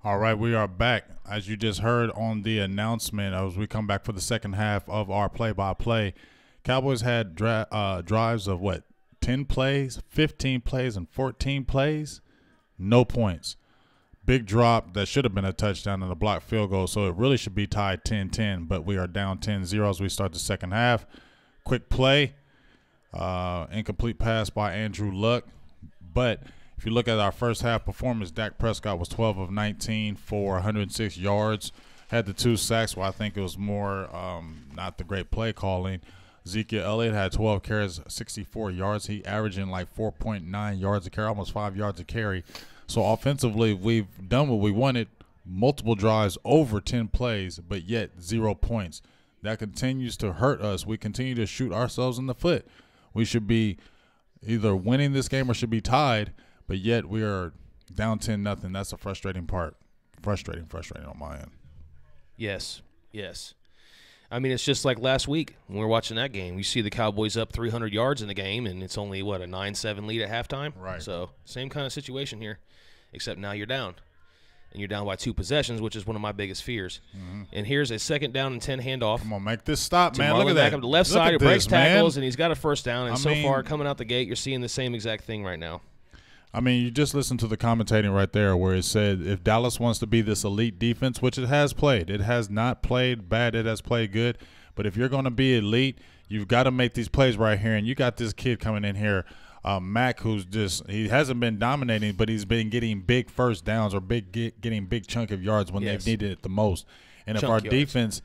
All right, we are back. As you just heard on the announcement, as we come back for the second half of our play-by-play, Cowboys had drives of, 10 plays, 15 plays, and 14 plays? No points. Big drop that should have been a touchdown and a blocked field goal, so it really should be tied 10-10, but we are down 10-0 as we start the second half. Quick play, incomplete pass by Andrew Luck, but if you look at our first half performance, Dak Prescott was 12 of 19 for 106 yards. Had the 2 sacks, where I think it was more not the great play calling. Ezekiel Elliott had 12 carries, 64 yards. He averaging like 4.9 yards a carry, almost 5 yards a carry. So offensively, we've done what we wanted, multiple drives, over 10 plays, but yet 0 points. That continues to hurt us. We continue to shoot ourselves in the foot. We should be either winning this game or should be tied. But yet we are down 10-0. That's the frustrating part. Frustrating on my end. Yes. I mean, it's just like last week when we were watching that game. You see the Cowboys up 300 yards in the game, and it's only, a 9-7 lead at halftime? Right. So same kind of situation here, except now you're down. And you're down by 2 possessions, which is one of my biggest fears. Mm-hmm. And here's a 2nd down and 10 handoff. Come on, make this stop, man. Look at back that. up the left Look side. He breaks tackles, and he's got a first down. And I mean, far, coming out the gate, you're seeing the same exact thing right now. I mean, you just listen to the commentating right there where it said if Dallas wants to be this elite defense, which it has played. It has not played bad. It has played good. But if you're going to be elite, you've got to make these plays right here. And you got this kid coming in here, Mac, who's he hasn't been dominating, but he's been getting big first downs or getting big chunk of yards when they've needed it the most. And if our defense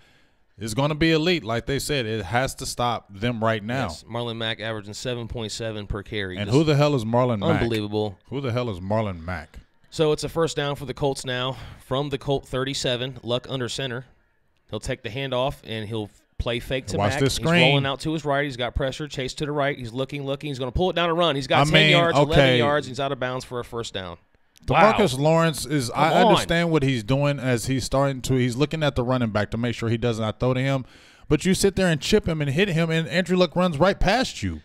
is going to be elite, like they said, it has to stop them right now. Yes. Marlon Mack averaging 7.7 per carry. And who the hell is Marlon Mack? Unbelievable. Who the hell is Marlon Mack? So it's a first down for the Colts now from the Colt 37. Luck under center. He'll take the handoff, and he'll play fake to Mack. He's rolling out to his right. He's got pressure. Chase to the right. He's looking. He's going to pull it down and run. He's got 10 yards, 11 yards. He's out of bounds for a first down. DeMarcus Lawrence is – I understand what he's doing as he's starting to – he's looking at the running back to make sure he does not throw to him. But you sit there and chip him and hit him, and Andrew Luck runs right past you.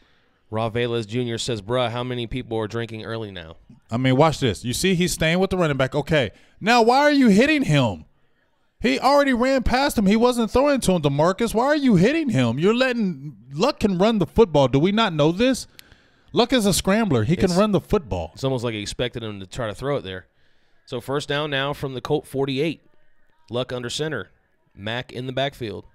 Rob Velez Jr. says, bruh, how many people are drinking early now? I mean, watch this. You see he's staying with the running back. Okay, now why are you hitting him? He already ran past him. He wasn't throwing to him, DeMarcus. Why are you hitting him? You're letting – Luck can run the football. Do we not know this? Luck is a scrambler. He can run the football. It's almost like he expected him to try to throw it there. So first down now from the Colt 48. Luck under center. Mack in the backfield.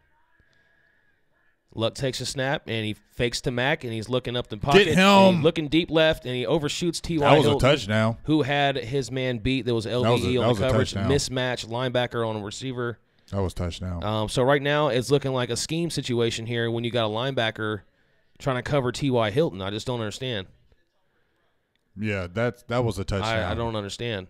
Luck takes a snap, and he fakes to Mack, and he's looking up the pocket. Get him. He's looking deep left, and he overshoots T.Y. That was Hilton, a touchdown. Who had his man beat. There was LVE on the coverage. Touchdown. Mismatch, linebacker on a receiver. That was touchdown. So right now it's looking like a scheme situation here when you got a linebacker trying to cover T.Y. Hilton. I just don't understand. Yeah, that was a touchdown. I don't understand.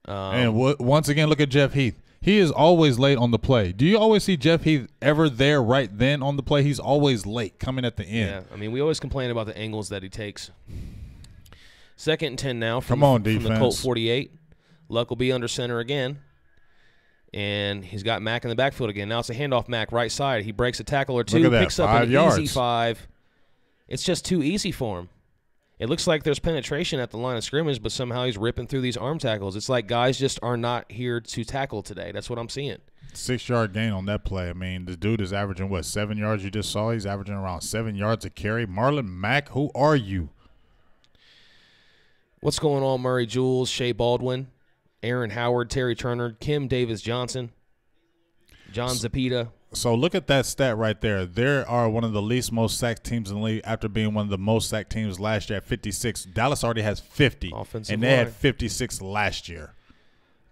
And once again, look at Jeff Heath. He is always late on the play. Do you always see Jeff Heath ever there right then on the play? He's always late, coming at the end. Yeah, I mean, we always complain about the angles that he takes. 2nd and 10 now from the Colt 48. Luck will be under center again. And he's got Mack in the backfield again. Now it's a handoff Mack right side. He breaks a tackle or two, look at that, picks up 5 an yards. easy 5. It's just too easy for him. It looks like there's penetration at the line of scrimmage, but somehow he's ripping through these arm tackles. It's like guys just are not here to tackle today. That's what I'm seeing. 6-yard gain on that play. I mean, the dude is averaging, 7 yards you just saw? He's averaging around 7 yards a carry. Marlon Mack, who are you? What's going on, Murray Jules, Shea Baldwin, Aaron Howard, Terry Turner, Kim Davis-Johnson, John Zapita. So look at that stat right there. They are one of the least most sacked teams in the league after being one of the most sacked teams last year at 56. Dallas already has 50, and they had 56 last year.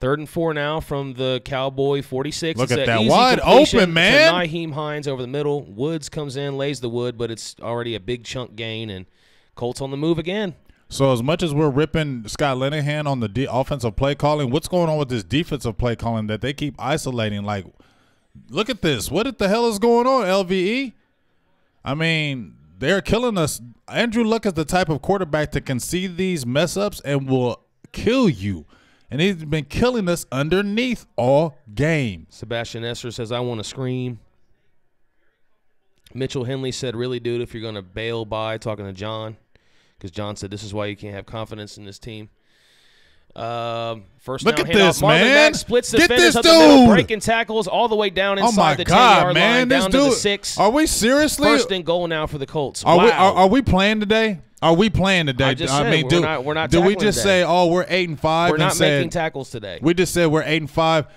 3rd and 4 now from the Cowboy 46. Look it's at that. Wide open, man. Nyheim Hines over the middle. Woods comes in, lays the wood, but it's already a big chunk gain, and Colts on the move again. So as much as we're ripping Scott Linehan on the offensive play calling, what's going on with this defensive play calling that they keep isolating? Like, look at this. What the hell is going on, LVE? I mean, they're killing us. Andrew Luck is the type of quarterback that can see these mess-ups and will kill you. And he's been killing us underneath all game. Sebastian Esser says, I want to scream. Mitchell Henley said, really, dude, if you're going to bail by, talking to John, because John said this is why you can't have confidence in this team. First Look down at this, handoff. Marlon man. Mack splits Get defenders this up the middle, dude. breaking tackles all the way down inside the 10-yard line, down to the 6. Are we seriously? First and goal now for the Colts. Are we playing today? Are we playing today? I just said, we're not do we tackling just today. say, oh, we're 8-5? We're not making tackles today. We just said we're 8-5.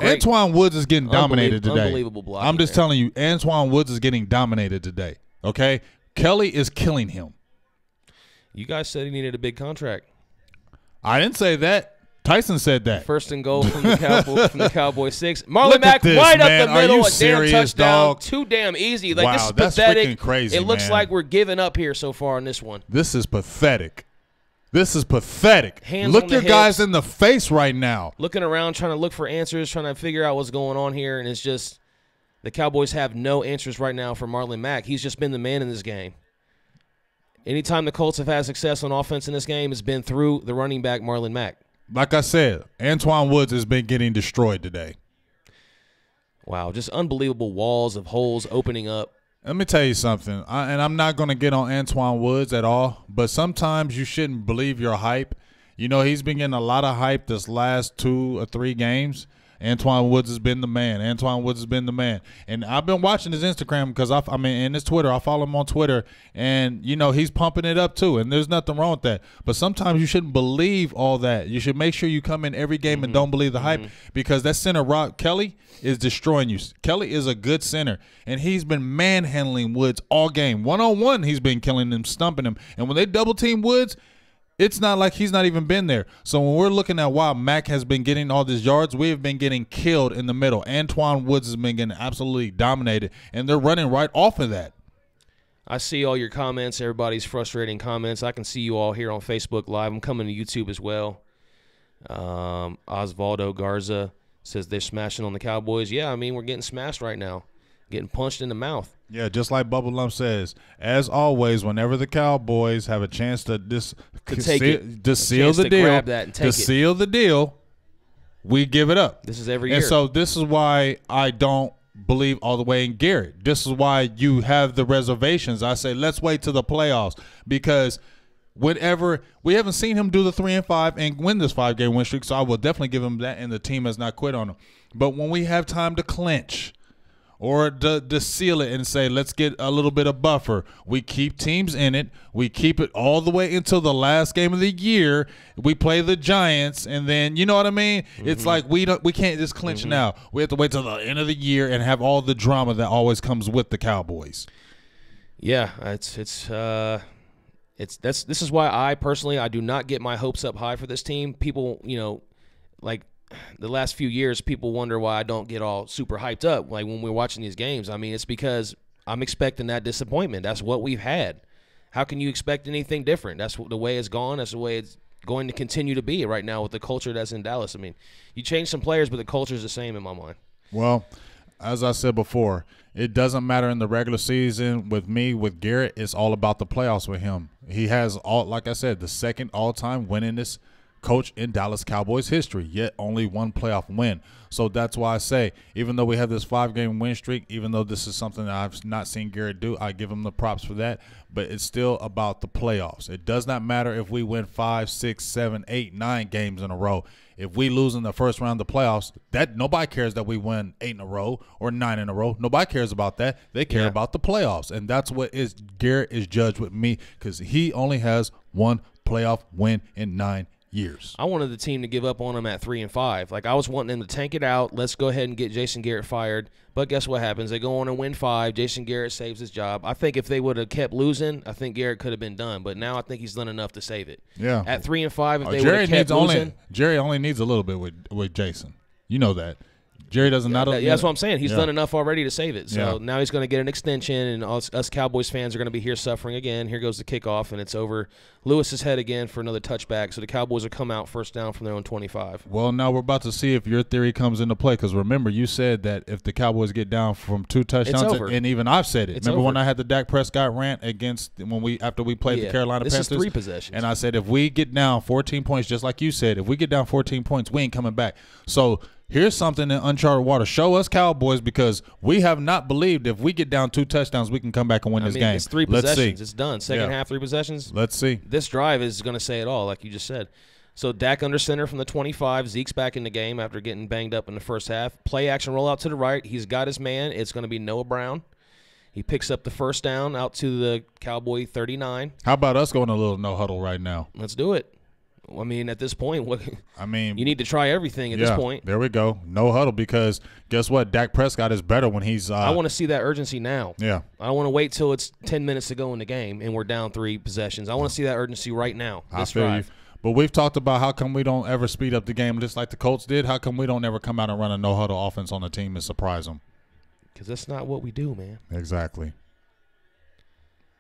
Antoine Woods is getting dominated today. Unbelievable blocking. I'm just telling you, Antoine Woods is getting dominated today. Okay, Kelly is killing him. You guys said he needed a big contract. I didn't say that. Tyson said that. First and goal from the Cowboys 6. Marlon Mack right up the middle, a damn touchdown. Dog? Too damn easy. Like, wow, this is that's pathetic. Freaking crazy. It looks man. like we're giving up here so far on this one. This is pathetic. This is pathetic. Look your guys in the face right now. Looking around, trying to look for answers, trying to figure out what's going on here, and it's just the Cowboys have no answers right now for Marlon Mack. He's just been the man in this game. Anytime the Colts have had success on offense in this game, it's been through the running back Marlon Mack. Like I said, Antoine Woods has been getting destroyed today. Wow, just unbelievable walls of holes opening up. Let me tell you something, and I'm not going to get on Antoine Woods at all, but sometimes you shouldn't believe your hype. You know, he's been getting a lot of hype this last 2 or 3 games. Antoine Woods has been the man. Antoine Woods has been the man. And I've been watching his Instagram because, and his Twitter. I follow him on Twitter. And, you know, he's pumping it up too. And there's nothing wrong with that. But sometimes you shouldn't believe all that. You should make sure you come in every game and don't believe the hype because that center, Rob Kelly, is destroying you. Kelly is a good center. And he's been manhandling Woods all game. One-on-one, he's been killing him, stumping him. And when they double-team Woods, it's not like he's not even been there. So when we're looking at why Mack has been getting all these yards, we have been getting killed in the middle. Antoine Woods has been getting absolutely dominated, and they're running right off of that. I see all your comments, everybody's frustrating comments. I can see you all here on Facebook Live. I'm coming to YouTube as well. Osvaldo Garza says they're smashing on the Cowboys. Yeah, I mean, we're getting smashed right now, getting punched in the mouth. Yeah, just like Bubba Lump says, as always, whenever the Cowboys have a chance to seal the deal, we give it up. This is every year. And so this is why I don't believe all the way in Garrett. This is why you have the reservations. I say let's wait till the playoffs because whenever we haven't seen him do the 3-5 and win this 5-game win streak, so I will definitely give him that, and the team has not quit on him. But when we have time to clinch or to seal it and say, let's get a little bit of buffer. We keep teams in it. We keep it all the way until the last game of the year. We play the Giants, and then, you know what I mean? It's like we can't just clinch now. We have to wait till the end of the year and have all the drama that always comes with the Cowboys. Yeah, this is why I personally do not get my hopes up high for this team. People, you know, like the last few years, people wonder why I don't get all super hyped up like when we're watching these games. I mean, it's because I'm expecting that disappointment. That's what we've had. How can you expect anything different? That's the way it's gone. That's the way it's going to continue to be right now with the culture that's in Dallas. I mean, you change some players, but the culture is the same in my mind. Well, as I said before, it doesn't matter in the regular season with me, with Garrett. It's all about the playoffs with him. He has, like I said, the second all-time winningest coach in Dallas Cowboys history, yet only one playoff win. So that's why I say, even though we have this 5-game win streak, even though this is something that I've not seen Garrett do, I give him the props for that, but it's still about the playoffs. It does not matter if we win 5, 6, 7, 8, 9 games in a row. If we lose in the first round of the playoffs, that nobody cares that we win 8 in a row or 9 in a row. Nobody cares about that. They care about the playoffs, and that's what Garrett is judged with me because he only has one playoff win in 9 years. I wanted the team to give up on him at 3-5. Like, I was wanting them to tank it out. Let's go ahead and get Jason Garrett fired. But guess what happens? They go on and win 5. Jason Garrett saves his job. I think if they would have kept losing, I think Garrett could have been done. But now I think he's done enough to save it. Yeah. At 3-5, if they would have kept losing. Jerry only needs a little bit with Jason. You know that. Jerry doesn't not. Yeah, that's what I'm saying. He's done enough already to save it. So now he's going to get an extension, and us Cowboys fans are going to be here suffering again. Here goes the kickoff, and it's over Lewis's head again for another touchback. So the Cowboys will come out first down from their own 25. Well, now we're about to see if your theory comes into play, because remember, you said that if the Cowboys get down from 2 touchdowns, and even I've said it. Remember when I had the Dak Prescott rant after we played the Carolina Panthers? This is 3 possessions. And I said if we get down 14 points, just like you said, if we get down 14 points, we ain't coming back. So here's something in uncharted water. Show us Cowboys, because we have not believed if we get down 2 touchdowns, we can come back and win this game. It's 3 possessions. It's done. Second half, 3 possessions. Let's see. This drive is going to say it all, like you just said. So Dak under center from the 25. Zeke's back in the game after getting banged up in the first half. Play action rollout to the right. He's got his man. It's going to be Noah Brown. He picks up the first down out to the Cowboy 39. How about us going a little no huddle right now? Let's do it. I mean, at this point, you need to try everything at this point. There we go. No huddle, because guess what? Dak Prescott is better when he's I want to see that urgency now. Yeah. I don't want to wait till it's 10 minutes to go in the game and we're down 3 possessions. I want to see that urgency right now. I feel you. But we've talked about how come we don't ever speed up the game just like the Colts did. How come we don't ever come out and run a no-huddle offense on the team and surprise them? Because that's not what we do, man. Exactly.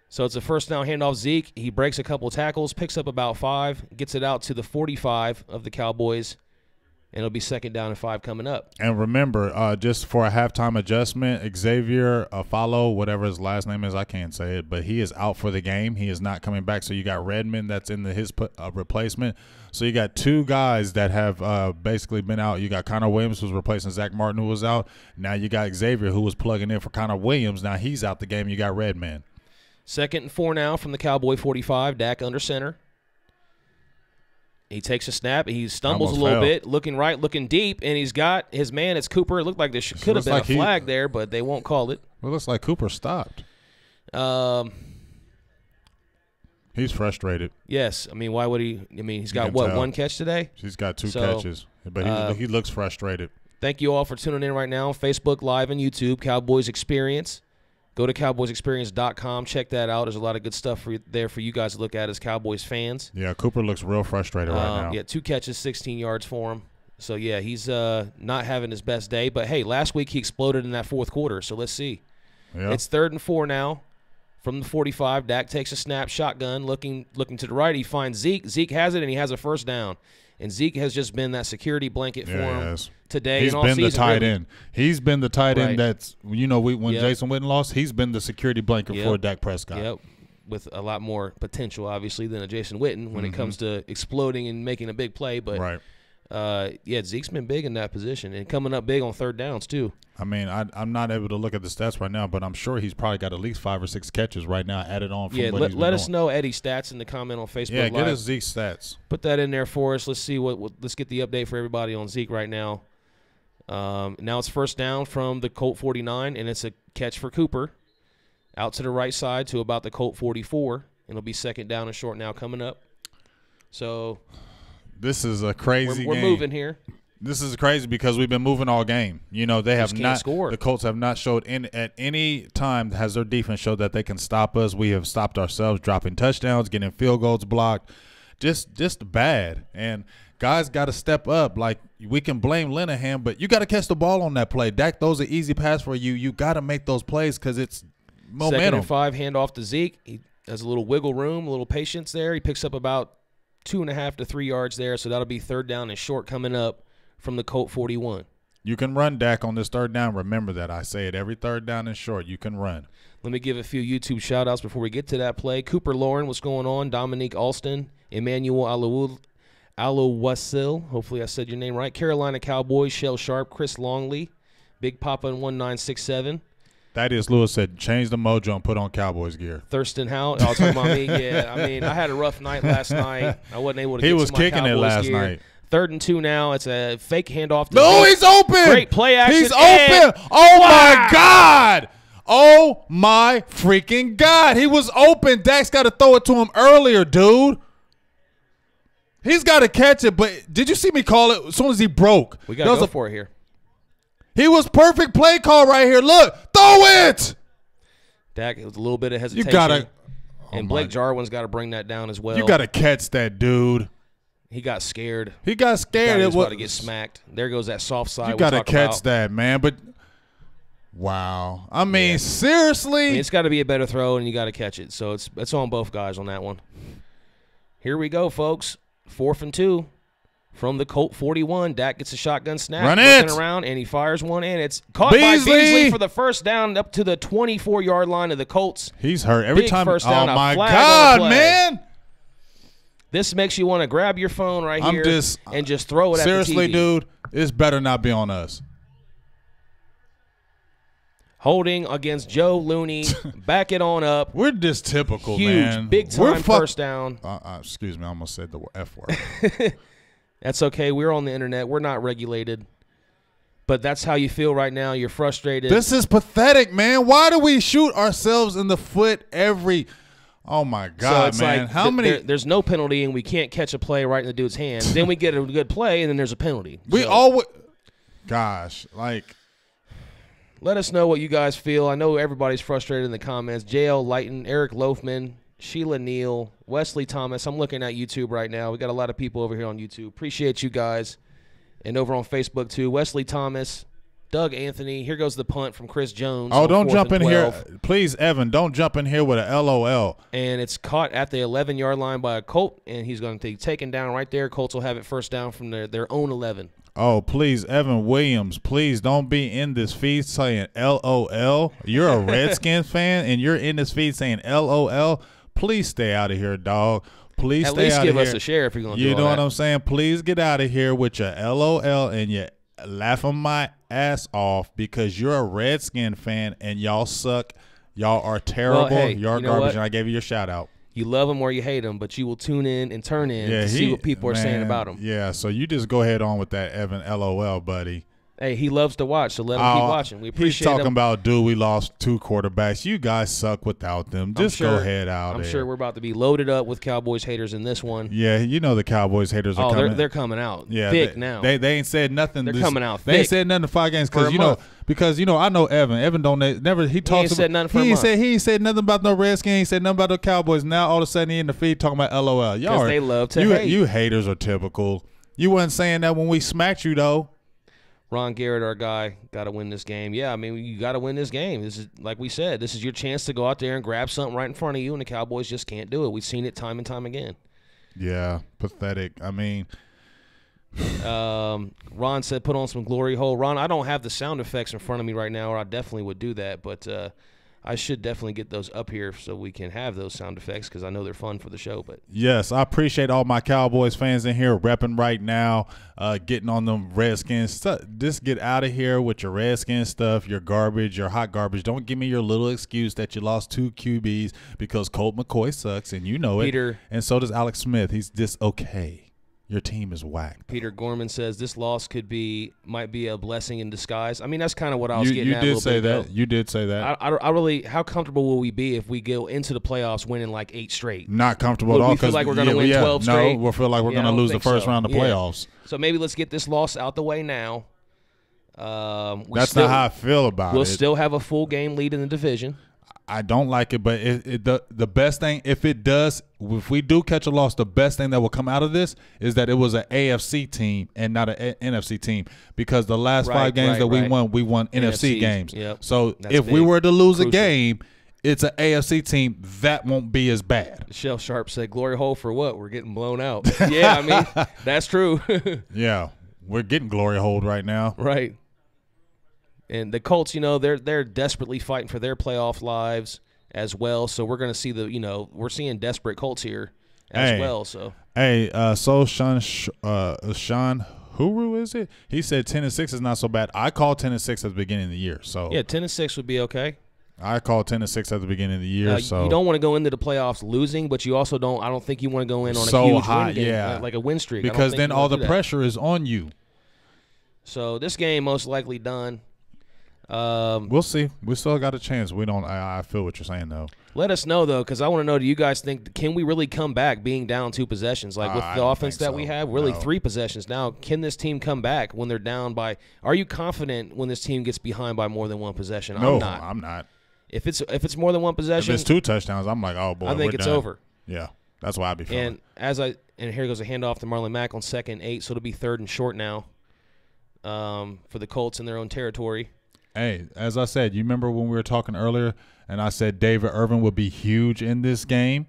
So it's a first down handoff. Zeke, he breaks a couple tackles, picks up about 5, gets it out to the 45 of the Cowboys, and it'll be second down and 5 coming up. And remember, just for a halftime adjustment, Xavier Follow, whatever his last name is, I can't say it, but he is out for the game. He is not coming back. So you got Redmond that's in his replacement. So you got 2 guys that have basically been out. You got Connor Williams, who's replacing Zach Martin, who was out. Now you got Xavier, who was plugging in for Connor Williams. Now he's out the game. You got Redmond. Second and 4 now from the Cowboy 45. Dak under center. He takes a snap. He stumbles a little bit, looking right, looking deep, and he's got his man. It's Cooper. It looked like there could have been a flag there, but they won't call it. Well, it looks like Cooper stopped. He's frustrated. Yes. I mean, why would he? I mean, he's got, what, 1 catch today? He's got 2 catches, but he looks frustrated. Thank you all for tuning in right now. Facebook Live and YouTube, Cowboys Experience. Go to cowboysexperience.com. Check that out. There's a lot of good stuff there for you guys to look at as Cowboys fans. Yeah, Cooper looks real frustrated right now. Yeah, 2 catches, 16 yards for him. So, yeah, he's not having his best day. But, hey, last week he exploded in that 4th quarter, so let's see. Yeah. It's 3rd and 4 now from the 45. Dak takes a snap, shotgun, looking to the right. He finds Zeke. Zeke has it, and he has a first down. And Zeke has just been that security blanket for him today. He's been the tight end. He's been the tight end that's, when Jason Witten lost, he's been the security blanket for Dak Prescott. Yep, with a lot more potential, obviously, than a Jason Witten when it comes to exploding and making a big play. But, Zeke's been big in that position and coming up big on 3rd downs, too. I mean, I'm not able to look at the stats right now, but I'm sure he's probably got at least 5 or 6 catches right now added on from what he's been let us know Eddie's stats in the comment on Facebook Live. Yeah, get us Zeke's stats. Put that in there for us. Let's see let's get the update for everybody on Zeke right now. Now it's first down from the Colt 49, and it's a catch for Cooper. Out to the right side to about the Colt 44, and it'll be second down and short now coming up. So this is a crazy game. We're moving here. This is crazy because we've been moving all game. They have not score. The Colts have not showed at any time has their defense showed that they can stop us. We have stopped ourselves, dropping touchdowns, getting field goals blocked. Just bad. And guys got to step up. Like, we can blame Linehan, but you got to catch the ball on that play. Dak throws an easy pass for you. You got to make those plays because it's momentum. 2nd and 5, handoff to Zeke. He has a little wiggle room, a little patience there. He picks up about 2.5 to 3 yards there, so that'll be 3rd down and short coming up from the Colt 41. You can run, Dak, on this 3rd down. Remember that. I say it every 3rd down and short. You can run. Let me give a few YouTube shout-outs before we get to that play. Cooper Lauren, what's going on? Dominique Alston, Emmanuel Alawasil. Hopefully I said your name right. Carolina Cowboys, Shell Sharp, Chris Longley, Big Papa in 1967. Thaddeus Lewis said, change the mojo and put on Cowboys gear. Thurston Howe. Oh, talking about me? Yeah, I mean, I had a rough night last night. I wasn't able to get to my Cowboys gear. He was kicking it last night. 3rd and 2 now. It's a fake handoff. No, he's open. Great play action. He's open. Oh, my God. Oh, my freaking God. He was open. Dak's got to throw it to him earlier, dude. He's got to catch it, but did you see me call it as soon as he broke? We got to go for it here. He was perfect play call right here. Look, throw it. Dak, it was a little bit of hesitation. You got to. And Blake Jarwin's got to bring that down as well. You got to catch that, dude. He got scared. He got scared. He was about to get smacked. There goes that soft side. You got to catch that, man. But, wow. I mean, seriously? I mean, it's got to be a better throw, and you got to catch it. So it's on both guys on that one. Here we go, folks. 4th and 2 from the Colt 41. Dak gets a shotgun snap. Run it. Looking around, and he fires one, and it's caught by Beasley for the first down up to the 24-yard line of the Colts. He's hurt every time. First down, oh, my God, man. This makes you want to grab your phone right here and just throw it at the TV. Seriously, dude, it's better not be on us. Holding against Joe Looney. Back it on up. We're just typical, huge, man. Big-time first down. Excuse me, I almost said the F word. That's okay. We're on the internet. We're not regulated. But that's how you feel right now. You're frustrated. This is pathetic, man. Why do we shoot ourselves in the foot every – oh, my God, so man. Like how many – there's no penalty, and we can't catch a play right in the dude's hand. Then we get a good play, and then there's a penalty. We always – gosh, like – let us know what you guys feel. I know everybody's frustrated in the comments. JL Lighton, Eric Loafman, Sheila Neal, Wesley Thomas. I'm looking at YouTube right now. We got a lot of people over here on YouTube. Appreciate you guys. And over on Facebook, too, Wesley Thomas, Doug Anthony. Here goes the punt from Chris Jones. Oh, don't jump in here. Please, Evan, don't jump in here with a LOL. And it's caught at the 11-yard line by a Colt, and he's going to be taken down right there. Colts will have it first down from their own 11. Oh, please, Evan Williams, please don't be in this feed saying LOL. You're a Redskins fan, and you're in this feed saying LOL. Please stay out of here, dog. Please stay out of here. At least give us a share if you're going to do You know what I'm saying? Please get out of here with your LOL and you're laughing my ass off because you're a Redskin fan and y'all suck. Y'all are terrible. Well, hey, you're garbage, and I gave you your shout-out. You love them or you hate them, but you will tune in and turn in to see what people are saying about them. Yeah, so you just go ahead on with that Evan LOL, buddy. Hey, he loves to watch, so let him keep watching. We appreciate He's talking about, dude, we lost 2 quarterbacks. You guys suck without them. Just go ahead out I'm sure we're about to be loaded up with Cowboys haters in this one. Yeah, you know the Cowboys haters are coming. They're coming out thick now. They ain't said nothing. They're coming out thick. They ain't said nothing in 5 games because I know Evan. Evan don't never he talks. He ain't said nothing for a month. He ain't said nothing about no Redskins. He ain't said nothing about the Cowboys. Now all of a sudden he in the feed talking about LOL. Y'all they love to hate. You haters are typical. You wasn't saying that when we smacked you though. Ron Garrett, our guy, got to win this game. Yeah, I mean, you got to win this game. This is, like we said, this is your chance to go out there and grab something right in front of you, and the Cowboys just can't do it. We've seen it time and time again. Yeah, pathetic. I mean, Ron said put on some glory hole. Ron, I don't have the sound effects in front of me right now, or I definitely would do that, but I should definitely get those up here so we can have those sound effects because I know they're fun for the show. But yes, I appreciate all my Cowboys fans in here repping right now, getting on them Redskins stuff. Just get out of here with your Redskins stuff, your garbage, your hot garbage. Don't give me your little excuse that you lost 2 QBs because Colt McCoy sucks, and you know it. And so does Alex Smith. He's just okay. Your team is whacked. Peter Gorman says this loss might be a blessing in disguise. I mean, that's kind of what I was getting at. You did say that. I really, how comfortable will we be if we go into the playoffs winning like 8 straight? Not comfortable at all. We feel like we're going to win 12 straight. No, we'll feel like we're going to lose the first round of playoffs. So maybe let's get this loss out the way now. That's not how I feel about it. We'll still have a full game lead in the division. I don't like it, but the best thing, if we do catch a loss, the best thing that will come out of this is that it was an AFC team and not an NFC team because the last 5 games we won NFC games. Yep. So if we were to lose a game, it's an AFC team. That won't be as bad. Shell Sharp said, glory hole for what? We're getting blown out. Yeah, I mean, that's true. Yeah, we're getting glory holed right now. Right. And the Colts, they're desperately fighting for their playoff lives as well. So we're going to see we're seeing desperate Colts here as well. So Sean Huru, is it? He said 10-6 is not so bad. I called 10-6 at the beginning of the year. So yeah, 10-6 would be okay. I called 10-6 at the beginning of the year. So you don't want to go into the playoffs losing, but you also don't. I don't think you want to go in on a huge win game, like a win streak, because then all the pressure is on you. So this game most likely done. We'll see. We still got a chance. We don't. I feel what you're saying though. Let us know though, because I want to know. Do you guys think can we really come back being down 2 possessions? Like with the offense that we have, really 3 possessions now. Can this team come back when they're down by? Are you confident when this team gets behind by more than 1 possession? No, I'm not. If it's more than 1 possession, if it's 2 touchdowns, I'm like, oh boy, I think it's done. over. Yeah, that's why I'd be feeling. And here goes a handoff to Marlon Mack on 2nd and 8, so it'll be 3rd and short now. For the Colts in their own territory. Hey, as I said, you remember when we were talking earlier, and I said David Irvin would be huge in this game,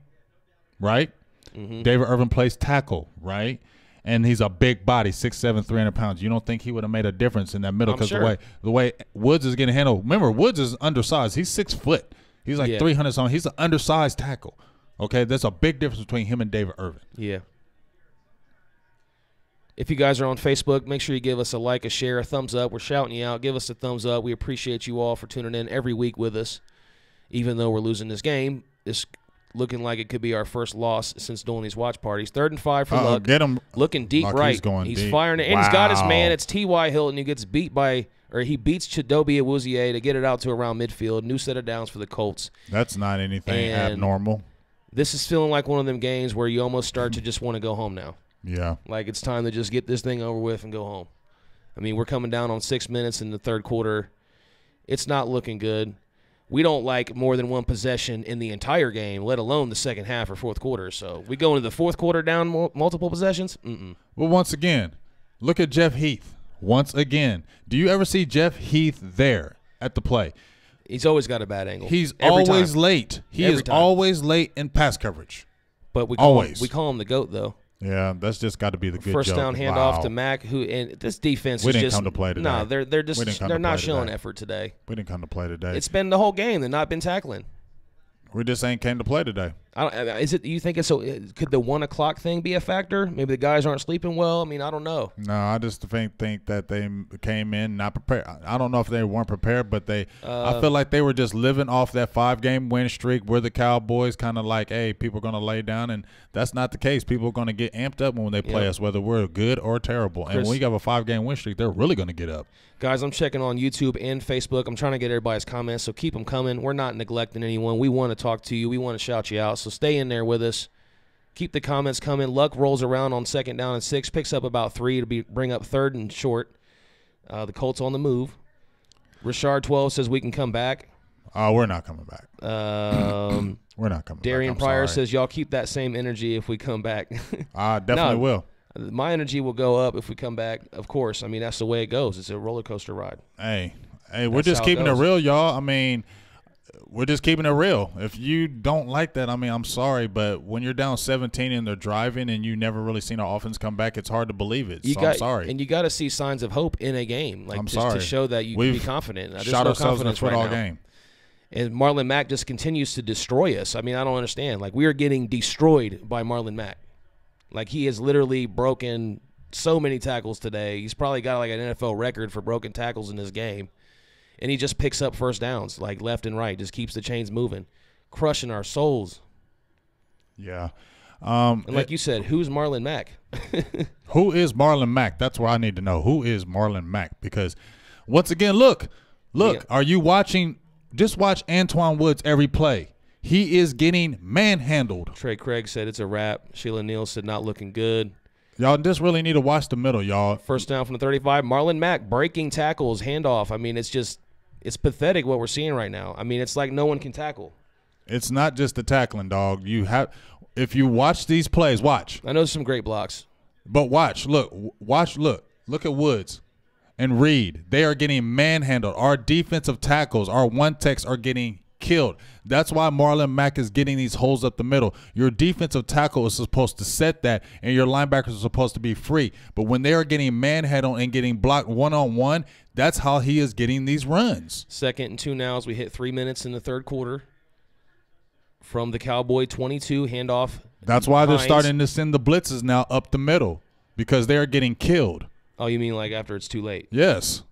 right? Mm-hmm. David Irvin plays tackle, right? And he's a big body, 6'7", 300 pounds. You don't think he would have made a difference in that middle because the way Woods is getting handled. Remember, Woods is undersized. He's 6 foot. He's like 300 something. He's an undersized tackle. Okay, there's a big difference between him and David Irvin. Yeah. If you guys are on Facebook, make sure you give us a like, a share, a thumbs up. We're shouting you out. Give us a thumbs up. We appreciate you all for tuning in every week with us. Even though we're losing this game, it's looking like it could be our first loss since doing these watch parties. 3rd and 5 for Luck. Get him. Looking deep Luck, right. He's deep. Firing it. And he's got his man. It's T.Y. Hilton who gets beat by – or he beats Chidobe Awuzie to get it out to around midfield. New set of downs for the Colts. That's not anything abnormal. This is feeling like one of them games where you almost start to just want to go home now. Yeah. Like it's time to just get this thing over with and go home. I mean, we're coming down on 6 minutes in the third quarter. It's not looking good. We don't like more than one possession in the entire game, let alone the second half or fourth quarter. So we go into the fourth quarter down multiple possessions? Well, once again, look at Jeff Heath. Once again, do you ever see Jeff Heath there at the play? He's always got a bad angle. He's always late. He is always late in pass coverage. But we call him the GOAT, though. Yeah, that's just got to be the good first joke. Down handoff to Mack, and this defense we is didn't just come to play today. No, they're not showing effort today. We didn't come to play today. It's been the whole game. They've not been tackling. We just ain't came to play today. You think it's so? Could the 1 o'clock thing be a factor? Maybe the guys aren't sleeping well. I mean, I don't know. No, I just think that they came in not prepared. I don't know if they weren't prepared, but I feel like they were just living off that 5-game win streak. We're the Cowboys, kind of like, hey, people are going to lay down, and that's not the case. People are going to get amped up when they play us, whether we're good or terrible. And when you have a 5-game win streak, they're really going to get up. Guys, I'm checking on YouTube and Facebook. I'm trying to get everybody's comments, so keep them coming. We're not neglecting anyone. We want to talk to you. We want to shout you out, so stay in there with us. Keep the comments coming. Luck rolls around on 2nd down and 6, picks up about 3 to bring up 3rd and short. The Colts on the move. Richard 12 says we can come back. Oh, we're not coming back. We're not coming Darian back. Pryor says y'all keep that same energy if we come back. I definitely will. My energy will go up if we come back, of course. I mean, that's the way it goes. It's a roller coaster ride. Hey, we're just keeping it real, y'all. I mean, we're just keeping it real. If you don't like that, I mean, I'm sorry, but when you're down 17 and they're driving and you never really seen our offense come back, it's hard to believe it. I'm sorry. And you got to see signs of hope in a game, like to show that you can be confident. Shot ourselves in the foot all game. And Marlon Mack just continues to destroy us. I mean, I don't understand. Like, we are getting destroyed by Marlon Mack. Like, he has literally broken so many tackles today. He's probably got like an NFL record for broken tackles in this game. And he just picks up first downs, like left and right, just keeps the chains moving, crushing our souls. Yeah. And like you said, who's Marlon Mack? Who is Marlon Mack? That's what I need to know. Who is Marlon Mack? Because, once again, look, are you watching? Just watch Antoine Woods every play. He is getting manhandled. Trey Craig said it's a wrap. Sheila Neal said not looking good. Y'all just really need to watch the middle, y'all. First down from the 35. Marlon Mack breaking tackles, handoff. I mean, it's pathetic what we're seeing right now. I mean, it's like no one can tackle. It's not just the tackling, dog. If you watch these plays, watch. I know there's some great blocks. But watch, look at Woods and Reed. They are getting manhandled. Our defensive tackles, our one-techs are getting killed. That's why Marlon Mack is getting these holes up the middle. Your defensive tackle is supposed to set that, and your linebackers are supposed to be free. But when they are getting manhandled and getting blocked one-on-one, that's how he is getting these runs. 2nd and 2 now as we hit 3 minutes in the third quarter. From the Cowboy 22, handoff. That's why they're starting to send the blitzes now up the middle, because they are getting killed. Oh, you mean like after it's too late? Yes.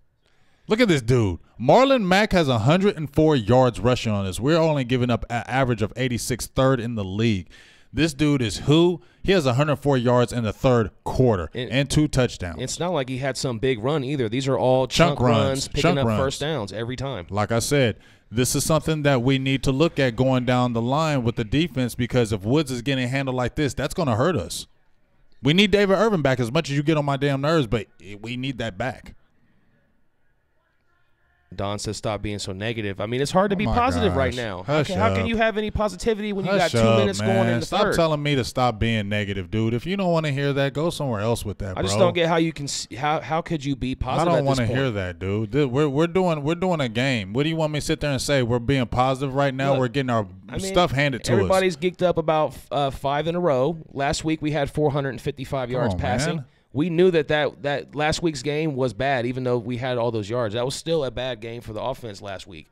Look at this dude. Marlon Mack has 104 yards rushing on us. We're only giving up an average of 86, 3rd in the league. This dude is who? He has 104 yards in the third quarter and 2 touchdowns. It's not like he had some big run either. These are all chunk runs, picking up first downs every time. Like I said, this is something that we need to look at going down the line with the defense, because if Woods is getting handled like this, that's going to hurt us. We need David Irvin back as much as you get on my damn nerves, but we need that back. Don says stop being so negative. I mean, it's hard to be positive right now. How can you have any positivity when you got 2 minutes going in the third? Stop telling me to stop being negative, dude. If you don't want to hear that, go somewhere else with that, bro. I just don't get how you can. How could you be positive? I don't want to hear that, dude. We're doing a game. What do you want me to sit there and say? We're being positive right now. Look, we're getting our stuff handed to us. Everybody's geeked up about 5 in a row. Last week we had 455 yards passing. Man. We knew that last week's game was bad, even though we had all those yards. That was still a bad game for the offense last week,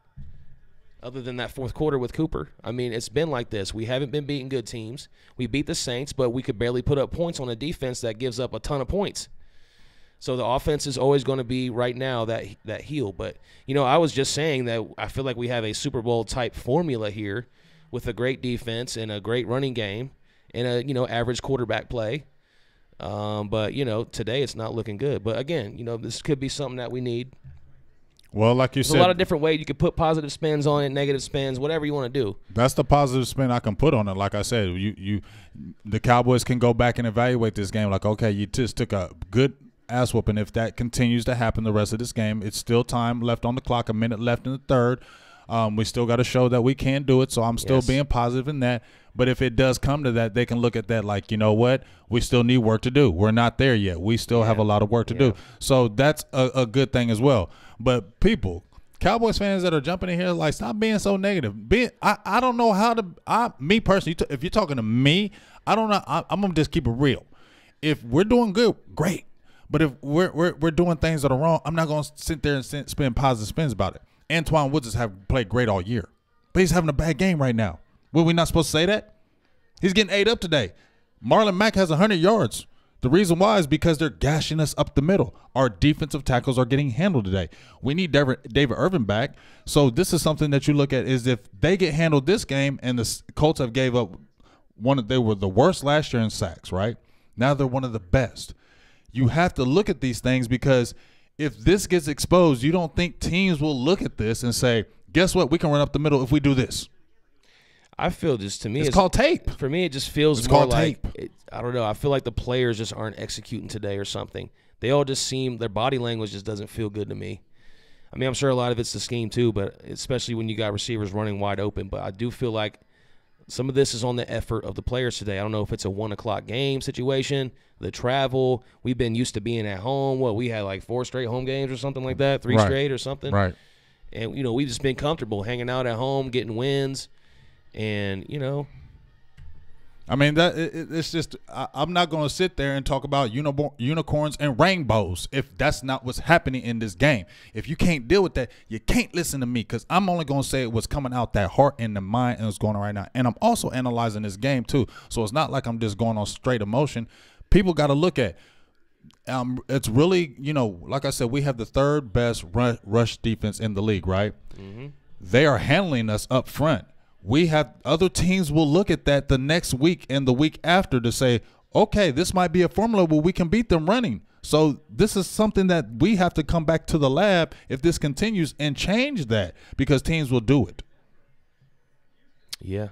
other than that fourth quarter with Cooper. I mean, it's been like this. We haven't been beating good teams. We beat the Saints, but we could barely put up points on a defense that gives up a ton of points. So the offense is always going to be right now that heel. But, I was just saying that I feel like we have a Super Bowl type formula here with a great defense and a great running game and a, average quarterback play. But, today it's not looking good. But, again, this could be something that we need. Well, like you There's said, a lot of different ways you could put positive spins on it, negative spins, whatever you want to do. That's the positive spin I can put on it. Like I said, the Cowboys can go back and evaluate this game. Like, okay, you just took a good ass whooping. If that continues to happen the rest of this game, it's still time left on the clock, a minute left in the third. We still got to show that we can do it, so I'm still being positive in that. But if it does come to that, they can look at that like, you know what? We still need work to do. We're not there yet. We still have a lot of work to do. So that's a good thing as well. But people, Cowboys fans that are jumping in here, like, stop being so negative. I don't know how to me personally, if you're talking to me, I don't know. I'm going to just keep it real. If we're doing good, great. But if we're doing things that are wrong, I'm not going to sit there and spend positive spins about it. Antoine Woods has played great all year, but he's having a bad game right now. Were we not supposed to say that? He's getting ate up today. Marlon Mack has 100 yards. The reason why is because they're gashing us up the middle. Our defensive tackles are getting handled today. We need David Irvin back. So this is something that you look at is if they get handled this game, and the Colts have gave up they were the worst last year in sacks, right? Now they're one of the best. You have to look at these things because if this gets exposed, you don't think teams will look at this and say, guess what? We can run up the middle if we do this. I feel just, to me, it's called tape. For me, it just feels more like, I don't know. I feel like the players just aren't executing today or something. They all just seem, their body language just doesn't feel good to me. I mean, I'm sure a lot of it's the scheme too, but especially when you got receivers running wide open. But I do feel like some of this is on the effort of the players today. I don't know if it's a 1 o'clock game situation, the travel. We've been used to being at home. We had like 4 straight home games or something like that, 3 straight or something. Right. And, we've just been comfortable hanging out at home, getting wins. And, I mean, it's just I'm not going to sit there and talk about unicorns and rainbows if that's not what's happening in this game. If you can't deal with that, you can't listen to me because I'm only going to say what's coming out that heart and the mind and what's going on right now. And I'm also analyzing this game too. So it's not like I'm just going on straight emotion. People got to look at it's really, like I said, we have the 3rd best rush defense in the league, right? Mm-hmm. They are handling us up front. We have other teams will look at that the next week and the week after to say, okay, this might be a formula where we can beat them running. So this is something that we have to come back to the lab if this continues and change that because teams will do it. Yeah.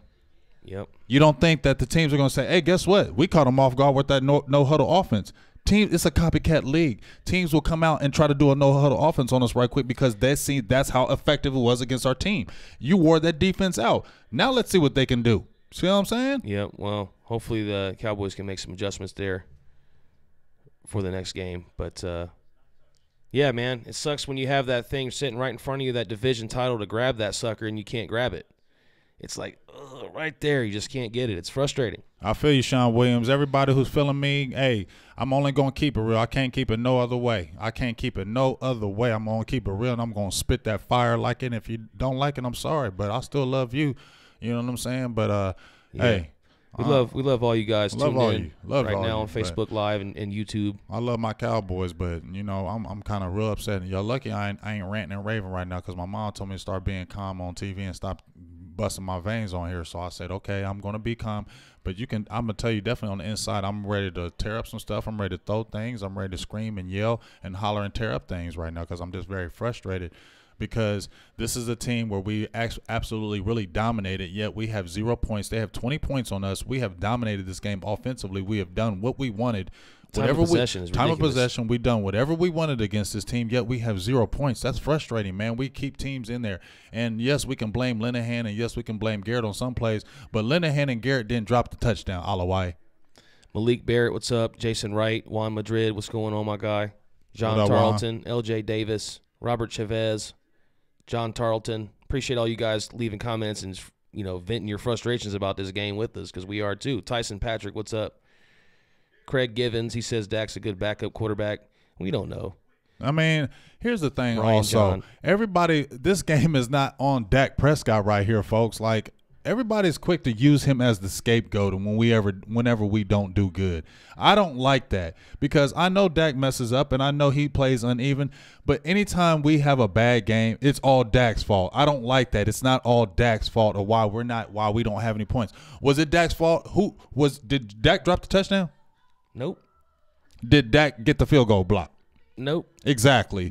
Yep. You don't think that the teams are going to say, hey, guess what? We caught them off guard with that no huddle offense. It's a copycat league. Teams will come out and try to do a no-huddle offense on us right quick because that's how effective it was against our team. You wore that defense out. Now let's see what they can do. See what I'm saying? Yeah, well, hopefully the Cowboys can make some adjustments there for the next game. But, yeah, man, it sucks when you have that thing sitting right in front of you, that division title, to grab that sucker and you can't grab it. It's like, right there, you just can't get it. It's frustrating. I feel you, Sean Williams. Everybody who's feeling me, hey, I'm only going to keep it real. I can't keep it no other way. I'm going to keep it real, and I'm going to spit that fire like it. And if you don't like it, I'm sorry, but I still love you. You know what I'm saying? But, hey. We love all you guys tuned in right now you, on Facebook Live and YouTube. I love my Cowboys, but, I'm kind of real upset. And y'all lucky I ain't ranting and raving right now because my mom told me to start being calm on TV and stop busting my veins on here. So I said, okay, I'm going to be calm. But I'm going to tell you definitely on the inside, I'm ready to tear up some stuff. I'm ready to throw things. I'm ready to scream and yell and holler and tear up things right now because I'm just very frustrated because this is a team where we absolutely really dominated, yet we have 0 points. They have 20 points on us. We have dominated this game offensively. We have done what we wanted. Time of possession, we've done whatever we wanted against this team, yet we have 0 points. That's frustrating, man. We keep teams in there. And, yes, we can blame Linehan, and, yes, we can blame Garrett on some plays, but Linehan and Garrett didn't drop the touchdown. Alawai. Malik Barrett, what's up? Jason Wright, Juan Madrid, what's going on, my guy? John Tarleton, LJ Davis, Robert Chavez, John Tarleton. Appreciate all you guys leaving comments and, venting your frustrations about this game with us because we are too. Tyson Patrick, what's up? Craig Givens, he says Dak's a good backup quarterback. We don't know. I mean, here's the thing Ryan also. John. Everybody, this game is not on Dak Prescott right here, folks. Like, everybody's quick to use him as the scapegoat and whenever we don't do good. I don't like that because I know Dak messes up and I know he plays uneven, but anytime we have a bad game, it's all Dak's fault. I don't like that. It's not all Dak's fault or why we don't have any points. Was it Dak's fault? Did Dak drop the touchdown? Nope. Did Dak get the field goal block? Nope. Exactly.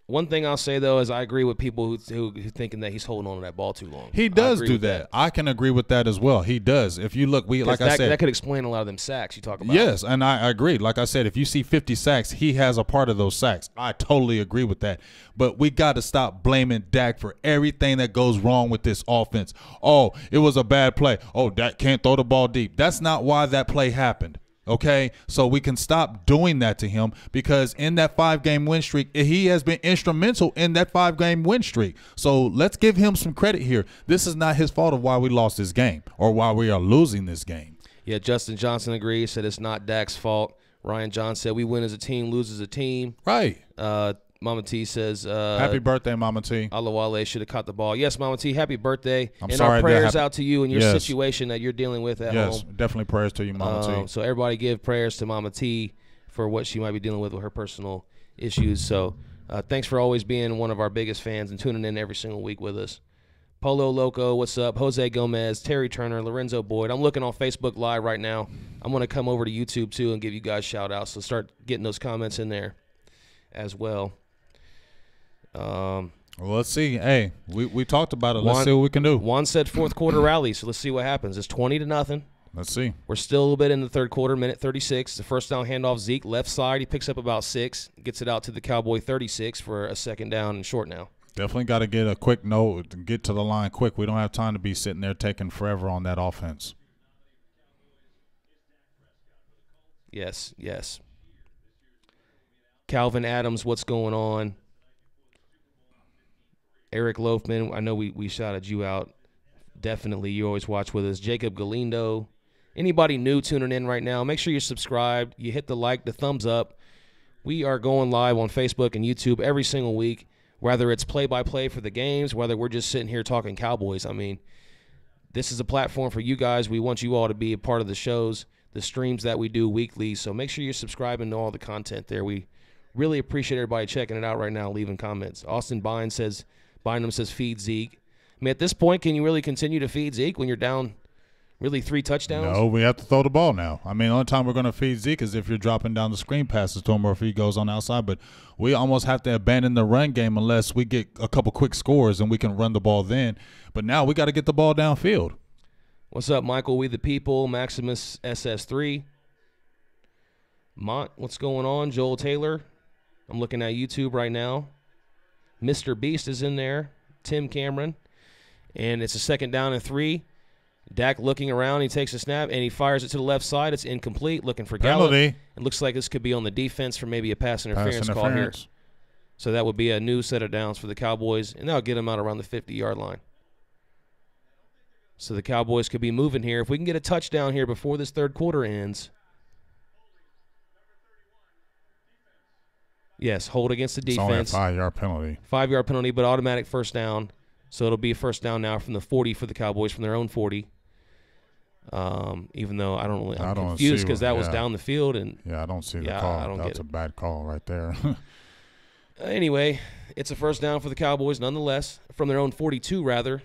One thing I'll say, though, is I agree with people who thinking that he's holding on to that ball too long. He does do that. I can agree with that as well. He does. If you look, like I said. That could explain a lot of them sacks you talk about. Yes, and I agree. Like I said, if you see 50 sacks, he has a part of those sacks. I totally agree with that. But we got to stop blaming Dak for everything that goes wrong with this offense. Oh, it was a bad play. Oh, Dak can't throw the ball deep. That's not why that play happened. Okay, so we can stop doing that to him because in that 5-game win streak, he has been instrumental in that 5-game win streak. So let's give him some credit here. This is not his fault of why we lost this game or why we are losing this game. Yeah, Justin Johnson agrees, said it's not Dak's fault. Ryan John said we win as a team, lose as a team. Right. Mama T says, happy birthday, Mama T. Alawale should have caught the ball. Yes, Mama T, happy birthday. I'm sorry. Our prayers out to you and your situation that you're dealing with at home. Yes, definitely prayers to you, Mama T. So everybody give prayers to Mama T for what she might be dealing with her personal issues. So thanks for always being one of our biggest fans and tuning in every single week with us. Polo Loco, what's up? Jose Gomez, Terry Turner, Lorenzo Boyd. I'm looking on Facebook Live right now. I'm going to come over to YouTube, too, and give you guys shout-outs. So start getting those comments in there as well. Well, let's see. Hey, we talked about it. Let's see what we can do. Juan said fourth quarter rally, so let's see what happens. It's 20-0. Let's see. We're still a little bit in the third quarter, minute 36. The first down handoff, Zeke, left side. He picks up about 6, gets it out to the Cowboy 36 for a second down and short now. Definitely got to get a quick note, get to the line quick. We don't have time to be sitting there taking forever on that offense. Yes, yes. Calvin Adams, what's going on? Eric Loafman, I know we shouted you out. Definitely, you always watch with us. Jacob Galindo. Anybody new tuning in right now, make sure you're subscribed. You hit the like, the thumbs up. We are going live on Facebook and YouTube every single week, whether it's play-by-play for the games, whether we're just sitting here talking Cowboys. I mean, this is a platform for you guys. We want you all to be a part of the shows, the streams that we do weekly. So make sure you're subscribing to all the content there. We really appreciate everybody checking it out right now, leaving comments. Austin Bynum says feed Zeke. I mean, at this point, can you really continue to feed Zeke when you're down really 3 touchdowns? No, we have to throw the ball now. I mean, the only time we're going to feed Zeke is if you're dropping down the screen passes to him or if he goes on outside. But we almost have to abandon the run game unless we get a couple quick scores and we can run the ball then. But now we got to get the ball downfield. What's up, Michael? We the people. Maximus SS3. Mont, what's going on? Joel Taylor. I'm looking at YouTube right now. Mr. Beast is in there. Tim Cameron. And it's a second down and 3. Dak looking around. He takes a snap, and he fires it to the left side. It's incomplete. Looking for Gallup. It looks like this could be on the defense for maybe a pass interference call here. So that would be a new set of downs for the Cowboys, and that'll get them out around the 50-yard line. So the Cowboys could be moving here. If we can get a touchdown here before this third quarter ends. Yes, hold against the defense. It's only a 5-yard penalty. 5-yard penalty, but automatic first down. So it'll be a first down now from the 40 for the Cowboys, from their own 40. Even though I'm confused because that was down the field. I don't see the call. That's a bad call right there. Anyway, it's a first down for the Cowboys nonetheless, from their own 42 rather.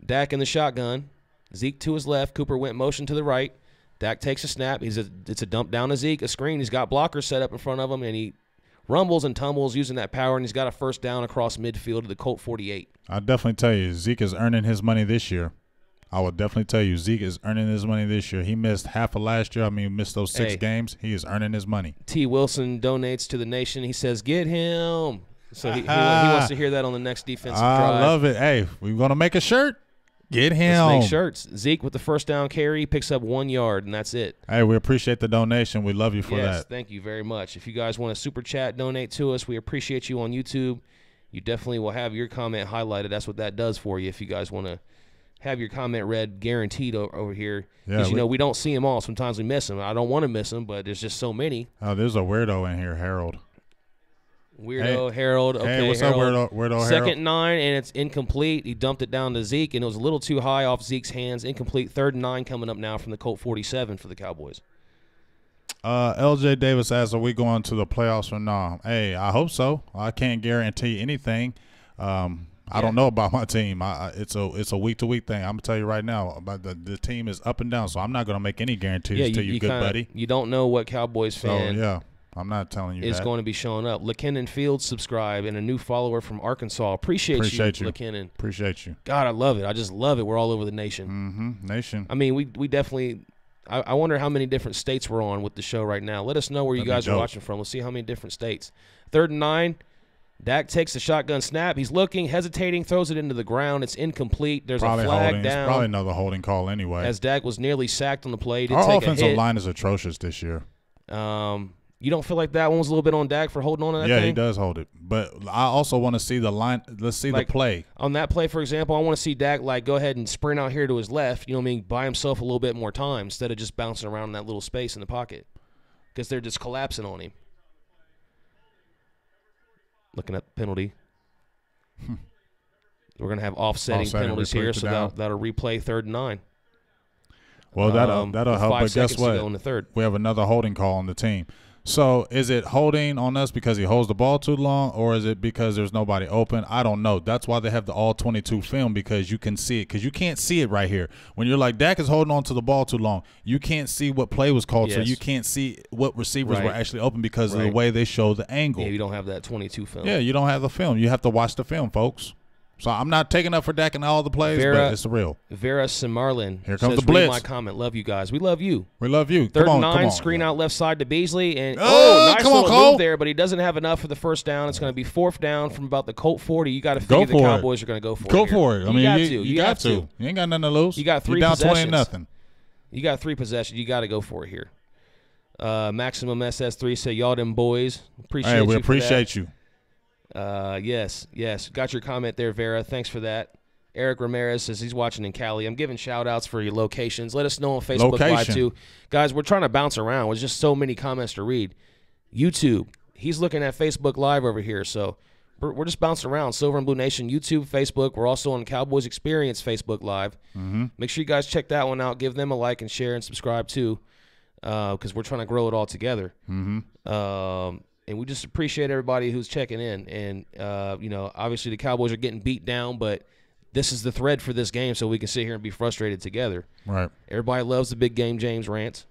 Dak in the shotgun. Zeke to his left. Cooper went motion to the right. Dak takes a snap. It's a dump down to Zeke, a screen. He's got blockers set up in front of him, and he rumbles and tumbles using that power, and he's got a first down across midfield to the Colt 48. I'll definitely tell you, Zeke is earning his money this year. I will definitely tell you, Zeke is earning his money this year. He missed half of last year. I mean, missed those 6 games. He is earning his money. T. Wilson donates to the nation. He says, get him. So he wants to hear that on the next defensive drive. I love it. Hey, we're going to make a shirt. Get him. Let's make shirts. Zeke with the first down carry picks up 1 yard, and that's it. Hey, we appreciate the donation. We love you for that. Yes, thank you very much. If you guys want to super chat, donate to us. We appreciate you on YouTube. You definitely will have your comment highlighted. That's what that does for you if you guys want to have your comment read, guaranteed over here. Because, we don't see them all. Sometimes we miss them. I don't want to miss them, but there's just so many. Oh, there's a weirdo in here, Harold. Weirdo Harold. Okay, hey, what's Harold. up, Weirdo Harold? Second and 9, and it's incomplete. He dumped it down to Zeke, and it was a little too high off Zeke's hands. Incomplete. 3rd and 9 coming up now from the Colt 47 for the Cowboys. LJ Davis asks, are we going to the playoffs or not? Hey, I hope so. I can't guarantee anything. I don't know about my team. It's a week-to-week thing. I'm going to tell you right now, about the team is up and down, so I'm not going to make any guarantees to you, good buddy. You don't know what Cowboys fan I'm not telling you is that. going to be showing up. LeKinnon Fields subscribe, and a new follower from Arkansas. Appreciate you, LeKinnon. Appreciate you. God, I love it. I just love it. We're all over the nation. Nation. I mean, we definitely – I wonder how many different states we're on with the show right now. Let us know where you guys are watching from. Let's see how many different states. 3rd and 9. Dak takes the shotgun snap. He's looking, hesitating, throws it into the ground. It's incomplete. There's a flag down. It's probably another holding call anyway. As Dak was nearly sacked on the play. Our offensive line is atrocious this year. You don't feel like that one was a little bit on Dak for holding on to that thing? Yeah, he does hold it. But I also want to see the line. Let's see the play. On that play, for example, I want to see Dak go ahead and sprint out here to his left, you know what I mean, buy himself a little bit more time instead of just bouncing around in that little space in the pocket because they're just collapsing on him. Looking at the penalty. We're going to have offsetting penalties here, so that'll replay 3rd and 9. Well, that'll help, but guess what? In the third. We have another holding call on the team. So is it holding on us because he holds the ball too long, or is it because there's nobody open? I don't know. That's why they have the all-22 film, because you can see it. Because you can't see it right here. When you're like, Dak is holding on to the ball too long, you can't see what play was called, so you can't see what receivers were actually open because of the way they show the angle. Yeah, you don't have that 22 film. Yeah, you don't have the film. You have to watch the film, folks. So I'm not taking up for Dak in all the plays, but it's real. Vera Simarlin. Here comes the blitz. Read my comment. Love you guys. We love you. We love you. 3rd and 9, screen out left side to Beasley. And nice little move there, but he doesn't have enough for the first down. It's going to be 4th down from about the Colt 40. You got to figure the Cowboys are going to go for it. Go for it. I mean, you got to. You ain't got nothing to lose. You got 3 down possessions. 20-0. You got 3 possessions. You got to go for it here. Maximum SS3 said, y'all them boys. Appreciate you. We appreciate you. Yes. Got your comment there, Vera. Thanks for that. Eric Ramirez says he's watching in Cali. I'm giving shout-outs for your locations. Let us know on Facebook Live, too. Guys, we're trying to bounce around. There's just so many comments to read. YouTube. He's looking at Facebook Live over here, so we're just bouncing around. Silver and Blue Nation, YouTube, Facebook. We're also on Cowboys Experience Facebook Live. Make sure you guys check that one out. Give them a like and share and subscribe, too, because we're trying to grow it all together. And we just appreciate everybody who's checking in. And, obviously the Cowboys are getting beat down, but this is the thread for this game so we can sit here and be frustrated together. Right. Everybody loves the big game James rants.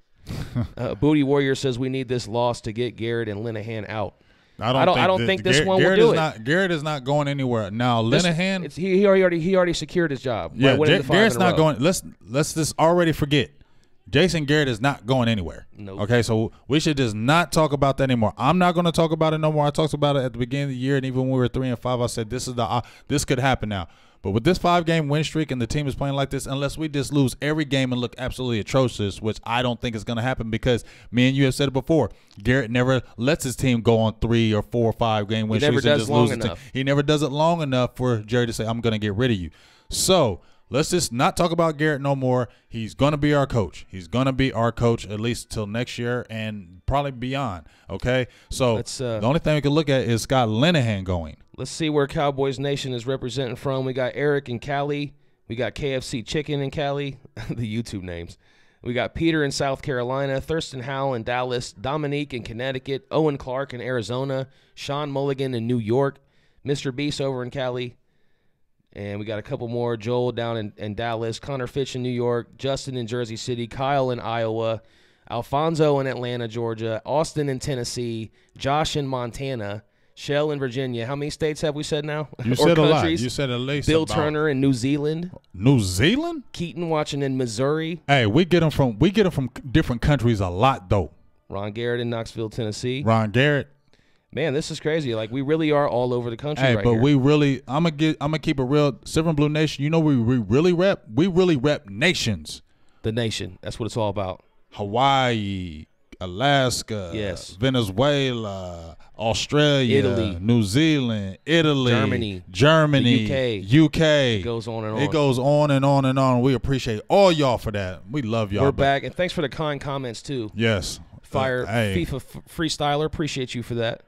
Booty Warrior says we need this loss to get Garrett and Linehan out. I don't think this one will do it. Garrett is not going anywhere. Now, Linehan. He already secured his job. Yeah, Garrett's not going. Let's just already forget. Jason Garrett is not going anywhere. Nope. Okay, so we should just not talk about that anymore. I'm not going to talk about it no more. I talked about it at the beginning of the year, and even when we were 3-5, I said this could happen now. But with this 5-game win streak and the team is playing like this, unless we just lose every game and look absolutely atrocious, which I don't think is going to happen because me and you have said it before, Garrett never lets his team go on 3 or 4 or 5 game win streaks and just lose the team. He never does it long enough for Jerry to say, I'm going to get rid of you. So let's just not talk about Garrett no more. He's going to be our coach. He's going to be our coach at least till next year and probably beyond, okay? So the only thing we can look at is Scott Linehan going. Let's see where Cowboys Nation is representing from. We got Eric in Cali. We got KFC Chicken in Cali, the YouTube names. We got Peter in South Carolina, Thurston Howell in Dallas, Dominique in Connecticut, Owen Clark in Arizona, Sean Mulligan in New York, Mr. Beast over in Cali. And we got a couple more, Joel down in Dallas, Connor Fitch in New York, Justin in Jersey City, Kyle in Iowa, Alfonso in Atlanta, Georgia, Austin in Tennessee, Josh in Montana, Shell in Virginia. How many states have we said now? You said a lot. You said at least Bill Turner in New Zealand. New Zealand? Keaton watching in Missouri. Hey, we get them from different countries a lot though. Ron Garrett in Knoxville, Tennessee. Ron Garrett. Man, this is crazy. Like, we really are all over the country right here. Hey, but we really – I'm gonna keep it real. Silver and Blue Nation, you know we really rep? We really rep nations. The nation. That's what it's all about. Hawaii, Alaska, yes, Venezuela, Australia, Italy, New Zealand, Italy, Germany, UK. It goes on and on. It goes on and on and on. We appreciate all y'all for that. We love y'all. We're back, and thanks for the kind comments, too. Yes. FIFA freestyler, appreciate you for that.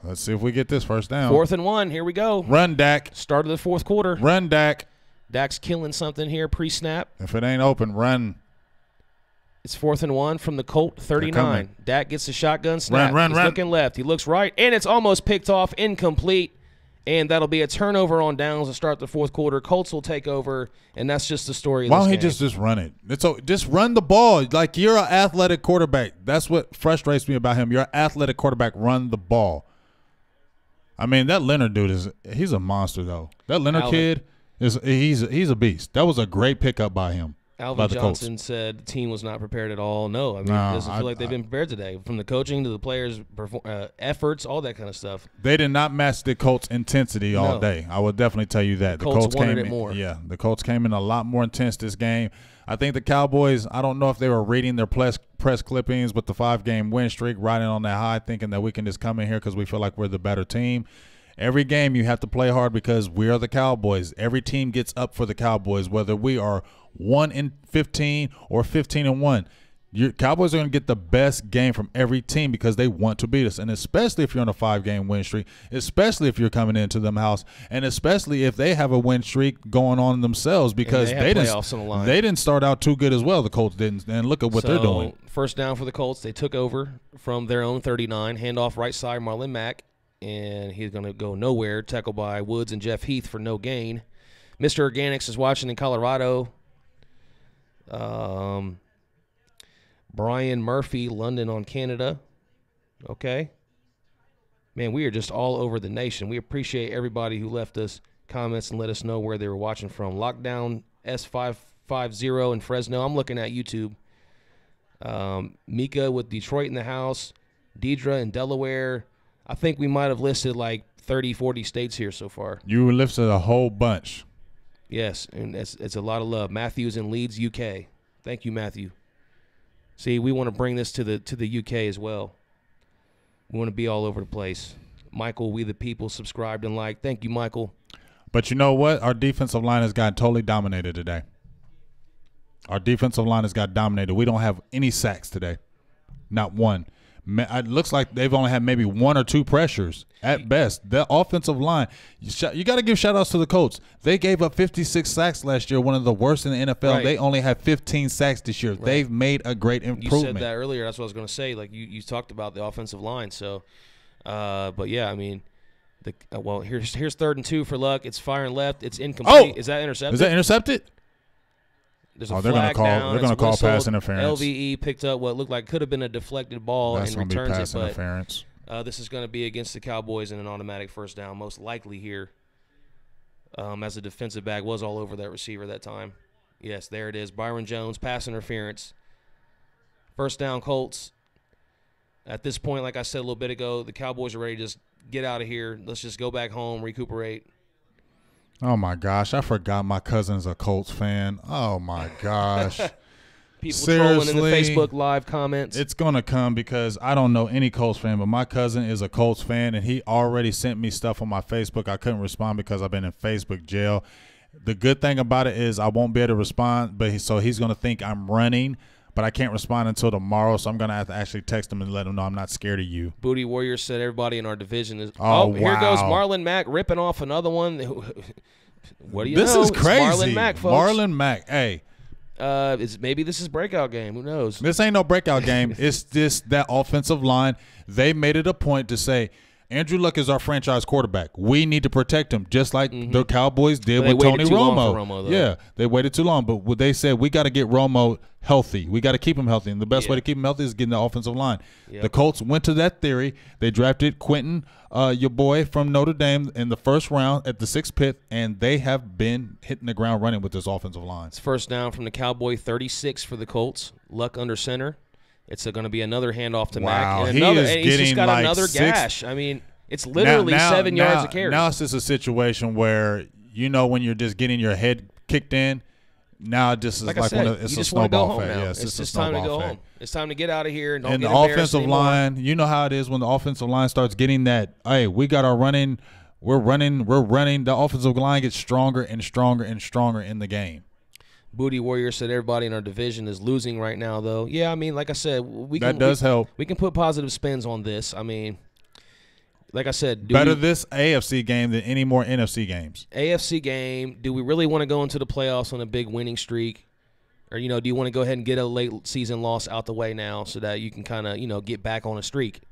Let's see if we get this first down. 4th and 1. Here we go. Run, Dak. Start of the 4th quarter. Run, Dak. Dak's killing something here pre-snap. If it ain't open, run. It's 4th and 1 from the Colt 39. Dak gets the shotgun snap. Run. He's looking left. He looks right, and it's almost picked off, incomplete. And that'll be a turnover on downs to start the 4th quarter. Colts will take over, and that's just the story of this game. Why don't he just run it? Just run the ball. Like, you're an athletic quarterback. That's what frustrates me about him. You're an athletic quarterback. Run the ball. I mean, that Leonard dude he's a monster, though. That Leonard kid he's a beast. That was a great pickup by him. Alvin Johnson said the team was not prepared at all. No, I mean, it doesn't feel like they've been prepared today. From the coaching to the players' efforts, all that kind of stuff. They did not match the Colts' intensity all day. I will definitely tell you that. The Colts wanted it more. Yeah, the Colts came in a lot more intense this game. I think the Cowboys, I don't know if they were reading their press clippings with the 5-game win streak, riding on that high, thinking that we can just come in here because we feel like we're the better team. Every game you have to play hard because we are the Cowboys. Every team gets up for the Cowboys, whether we are 1-15 or 15-1. Your Cowboys are going to get the best game from every team because they want to beat us, and especially if you're on a 5-game win streak, especially if you're coming into them house, and especially if they have a win streak going on themselves because they didn't start out too good as well. The Colts didn't, and look at what they're doing. First down for the Colts. They took over from their own 39. Handoff right side, Marlon Mack. And he's going to go nowhere. Tackled by Woods and Jeff Heath for no gain. Mr. Organics is watching in Colorado. Brian Murphy, London on Canada. Okay. Man, we are just all over the nation. We appreciate everybody who left us comments and let us know where they were watching from. Lockdown S550 in Fresno. I'm looking at YouTube. Mika with Detroit in the house. Deidre in Delaware. I think we might have listed like 30, 40 states here so far. You listed a whole bunch. Yes, and it's a lot of love. Matthew's in Leeds, UK. Thank you, Matthew. See, we want to bring this to the UK as well. We want to be all over the place. Michael, We the People, subscribed and liked. Thank you, Michael. But you know what? Our defensive line has got totally dominated today. Our defensive line has got dominated. We don't have any sacks today. Not one. It looks like they've only had maybe 1 or 2 pressures at best. The offensive line, you got to give shout-outs to the Colts. They gave up 56 sacks last year, one of the worst in the NFL. Right. They only had 15 sacks this year. Right. They've made a great improvement. You said that earlier. That's what I was going to say. Like you talked about the offensive line. So, but yeah, I mean, well, here's 3rd and 2 for Luck. It's firing left. It's incomplete. Oh! Is that intercepted? Is that intercepted? There's a flag down. They're going to call pass interference. LVE picked up what looked like could have been a deflected ball and returns pass it. Interference. This is going to be against the Cowboys in an automatic first down, most likely here. As a defensive back was all over that receiver that time. Yes, there it is. Byron Jones, pass interference. First down, Colts. At this point, like I said a little bit ago, the Cowboys are ready to just get out of here. Let's just go back home, recuperate. Oh, my gosh. I forgot my cousin's a Colts fan. Oh, my gosh. People trolling in the Facebook Live comments. It's going to come because I don't know any Colts fan, but my cousin is a Colts fan, and he already sent me stuff on my Facebook. I couldn't respond because I've been in Facebook jail. The good thing about it is I won't be able to respond, so he's going to think I'm running, but I can't respond until tomorrow, so I'm going to have to actually text him and let him know I'm not scared of you. Booty Warrior said everybody in our division is – wow. Here goes Marlon Mack ripping off another one. What do you know? This is crazy. It's Marlon Mack, folks. Marlon Mack, hey. Maybe this is breakout game. Who knows? This ain't no breakout game. It's just that offensive line. They made it a point to say, Andrew Luck is our franchise quarterback. We need to protect him, just like the Cowboys did with Tony Romo. Yeah, they waited too long. But what they said, we got to get Romo healthy. We got to keep him healthy. And the best way to keep him healthy is getting the offensive line. Yep. The Colts went to that theory. They drafted Quentin, your boy from Notre Dame, in the first round at the 6th pick, and they have been hitting the ground running with this offensive line. It's first down from the Cowboy, 36 for the Colts. Luck under center. It's going to be another handoff to Mack. And he's just got another gash. I mean, it's literally 7 yards a carry. Now it's just a situation where, when you're just getting your head kicked in, now it just is like it's a snowball effect. Yes, it's just time to go home. It's time to get out of here and don't get embarrassed the offensive anymore. line, you know how it is when the offensive line starts getting that, hey, we got our running, we're running. The offensive line gets stronger and stronger and stronger in the game. Booty Warrior said everybody in our division is losing right now, though. Yeah, I mean, like I said, that does help. We can put positive spins on this. I mean, like I said, better this AFC game than any more NFC games. AFC game. Do we really want to go into the playoffs on a big winning streak, or do you want to go ahead and get a late season loss out the way now so that you can kind of get back on a streak?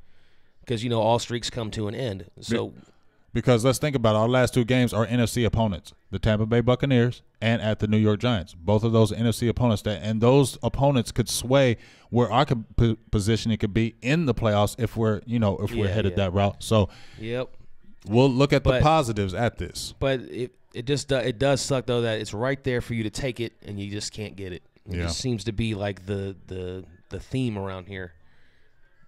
Because all streaks come to an end. So. Because let's think about it. Our last 2 games are NFC opponents, the Tampa Bay Buccaneers and at the New York Giants. Both of those NFC opponents, and those opponents could sway where our positioning could be in the playoffs if we're headed that route. So we'll look at the positives at this. But it does suck though that it's right there for you to take it and you just can't get it. It just seems to be like the theme around here.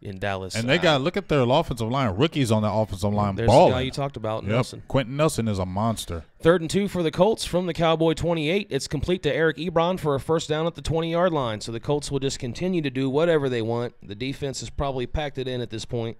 In Dallas. And they look at their offensive line. Rookies on the offensive line there's balling. the guy you talked about, Nelson. Quentin Nelson is a monster. 3rd and 2 for the Colts from the Cowboy 28. It's complete to Eric Ebron for a first down at the 20-yard line. So the Colts will just continue to do whatever they want. The defense has probably packed it in at this point.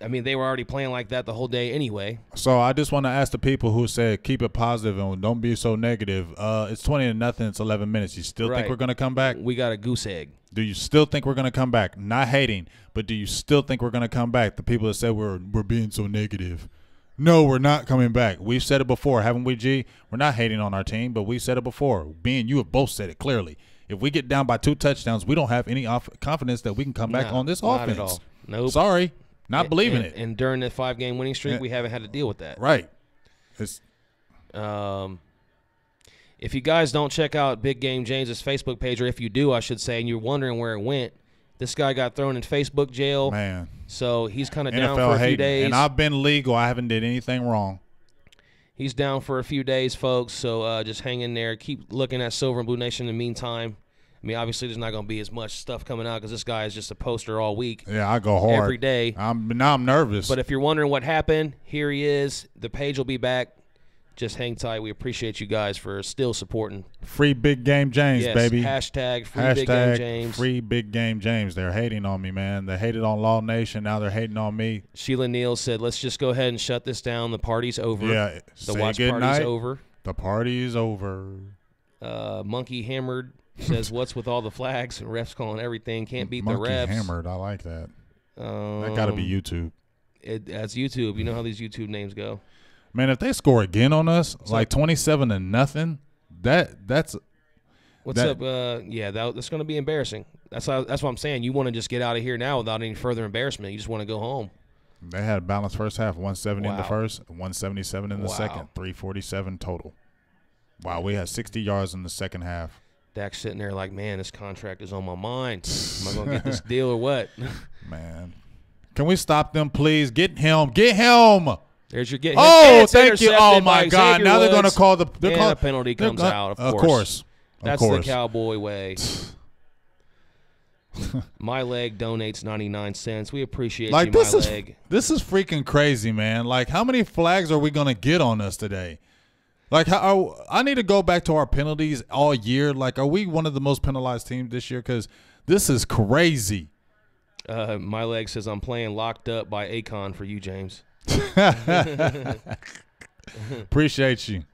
I mean, they were already playing like that the whole day anyway. So I just want to ask the people who said keep it positive and don't be so negative. It's 20-0. It's 11 minutes. You still think we're going to come back? We got a goose egg. Do you still think we're going to come back? Not hating, but do you still think we're going to come back? The people that said we're being so negative. No, we're not coming back. We've said it before, haven't we, G? We're not hating on our team, but we've said it before. Me and you have both said it clearly. If we get down by 2 touchdowns, we don't have any confidence that we can come back on this offense. Not at all. Nope. Sorry. Not believing it. And during the 5-game winning streak, we haven't had to deal with that. Right. If you guys don't check out Big Game James's Facebook page, or if you do, I should say, and you're wondering where it went, this guy got thrown in Facebook jail. Man. So he's kind of down for a few days. And I've been legal. I haven't did anything wrong. He's down for a few days, folks. So just hang in there. Keep looking at Silver and Blue Nation in the meantime. I mean, obviously, there's not going to be as much stuff coming out because this guy is just a poster all week. Yeah, I go hard every day. Now I'm nervous. But if you're wondering what happened, here he is. The page will be back. Just hang tight. We appreciate you guys for still supporting. Free Big Game James, baby. Hashtag Free Big Game James. Free Big Game James. They're hating on me, man. They hated on Law Nation. Now they're hating on me. Sheila Neal said, let's just go ahead and shut this down. The party's over. Yeah. The watch party's over. The party is over. Monkey Hammered says, what's with all the flags? Refs calling everything. Can't beat the refs. Monkey Hammered. I like that. That got to be YouTube. That's YouTube. You know how these YouTube names go. Man, if they score again on us, like 27-0, that's what's up? Yeah, that's going to be embarrassing. That's what I'm saying. You want to just get out of here now without any further embarrassment. You just want to go home. They had a balanced first half, 170 in the first, 177 in the second, 347 total. Wow, we had 60 yards in the second half. Dak's sitting there like, man, this contract is on my mind. Am I going to get this deal or what? Man, can we stop them, please? Get him. Get him. There's your get. Oh, thank you. Oh, my God. Now they're going to call the – a penalty comes out, of course. That's the Cowboy way. My Leg donates 99 cents. We appreciate you, My Leg. This is freaking crazy, man. Like, how many flags are we going to get on us today? Like, I need to go back to our penalties all year. Like, are we one of the most penalized teams this year? Because this is crazy. My Leg says, I'm playing Locked Up by Akon for you, James. Appreciate you.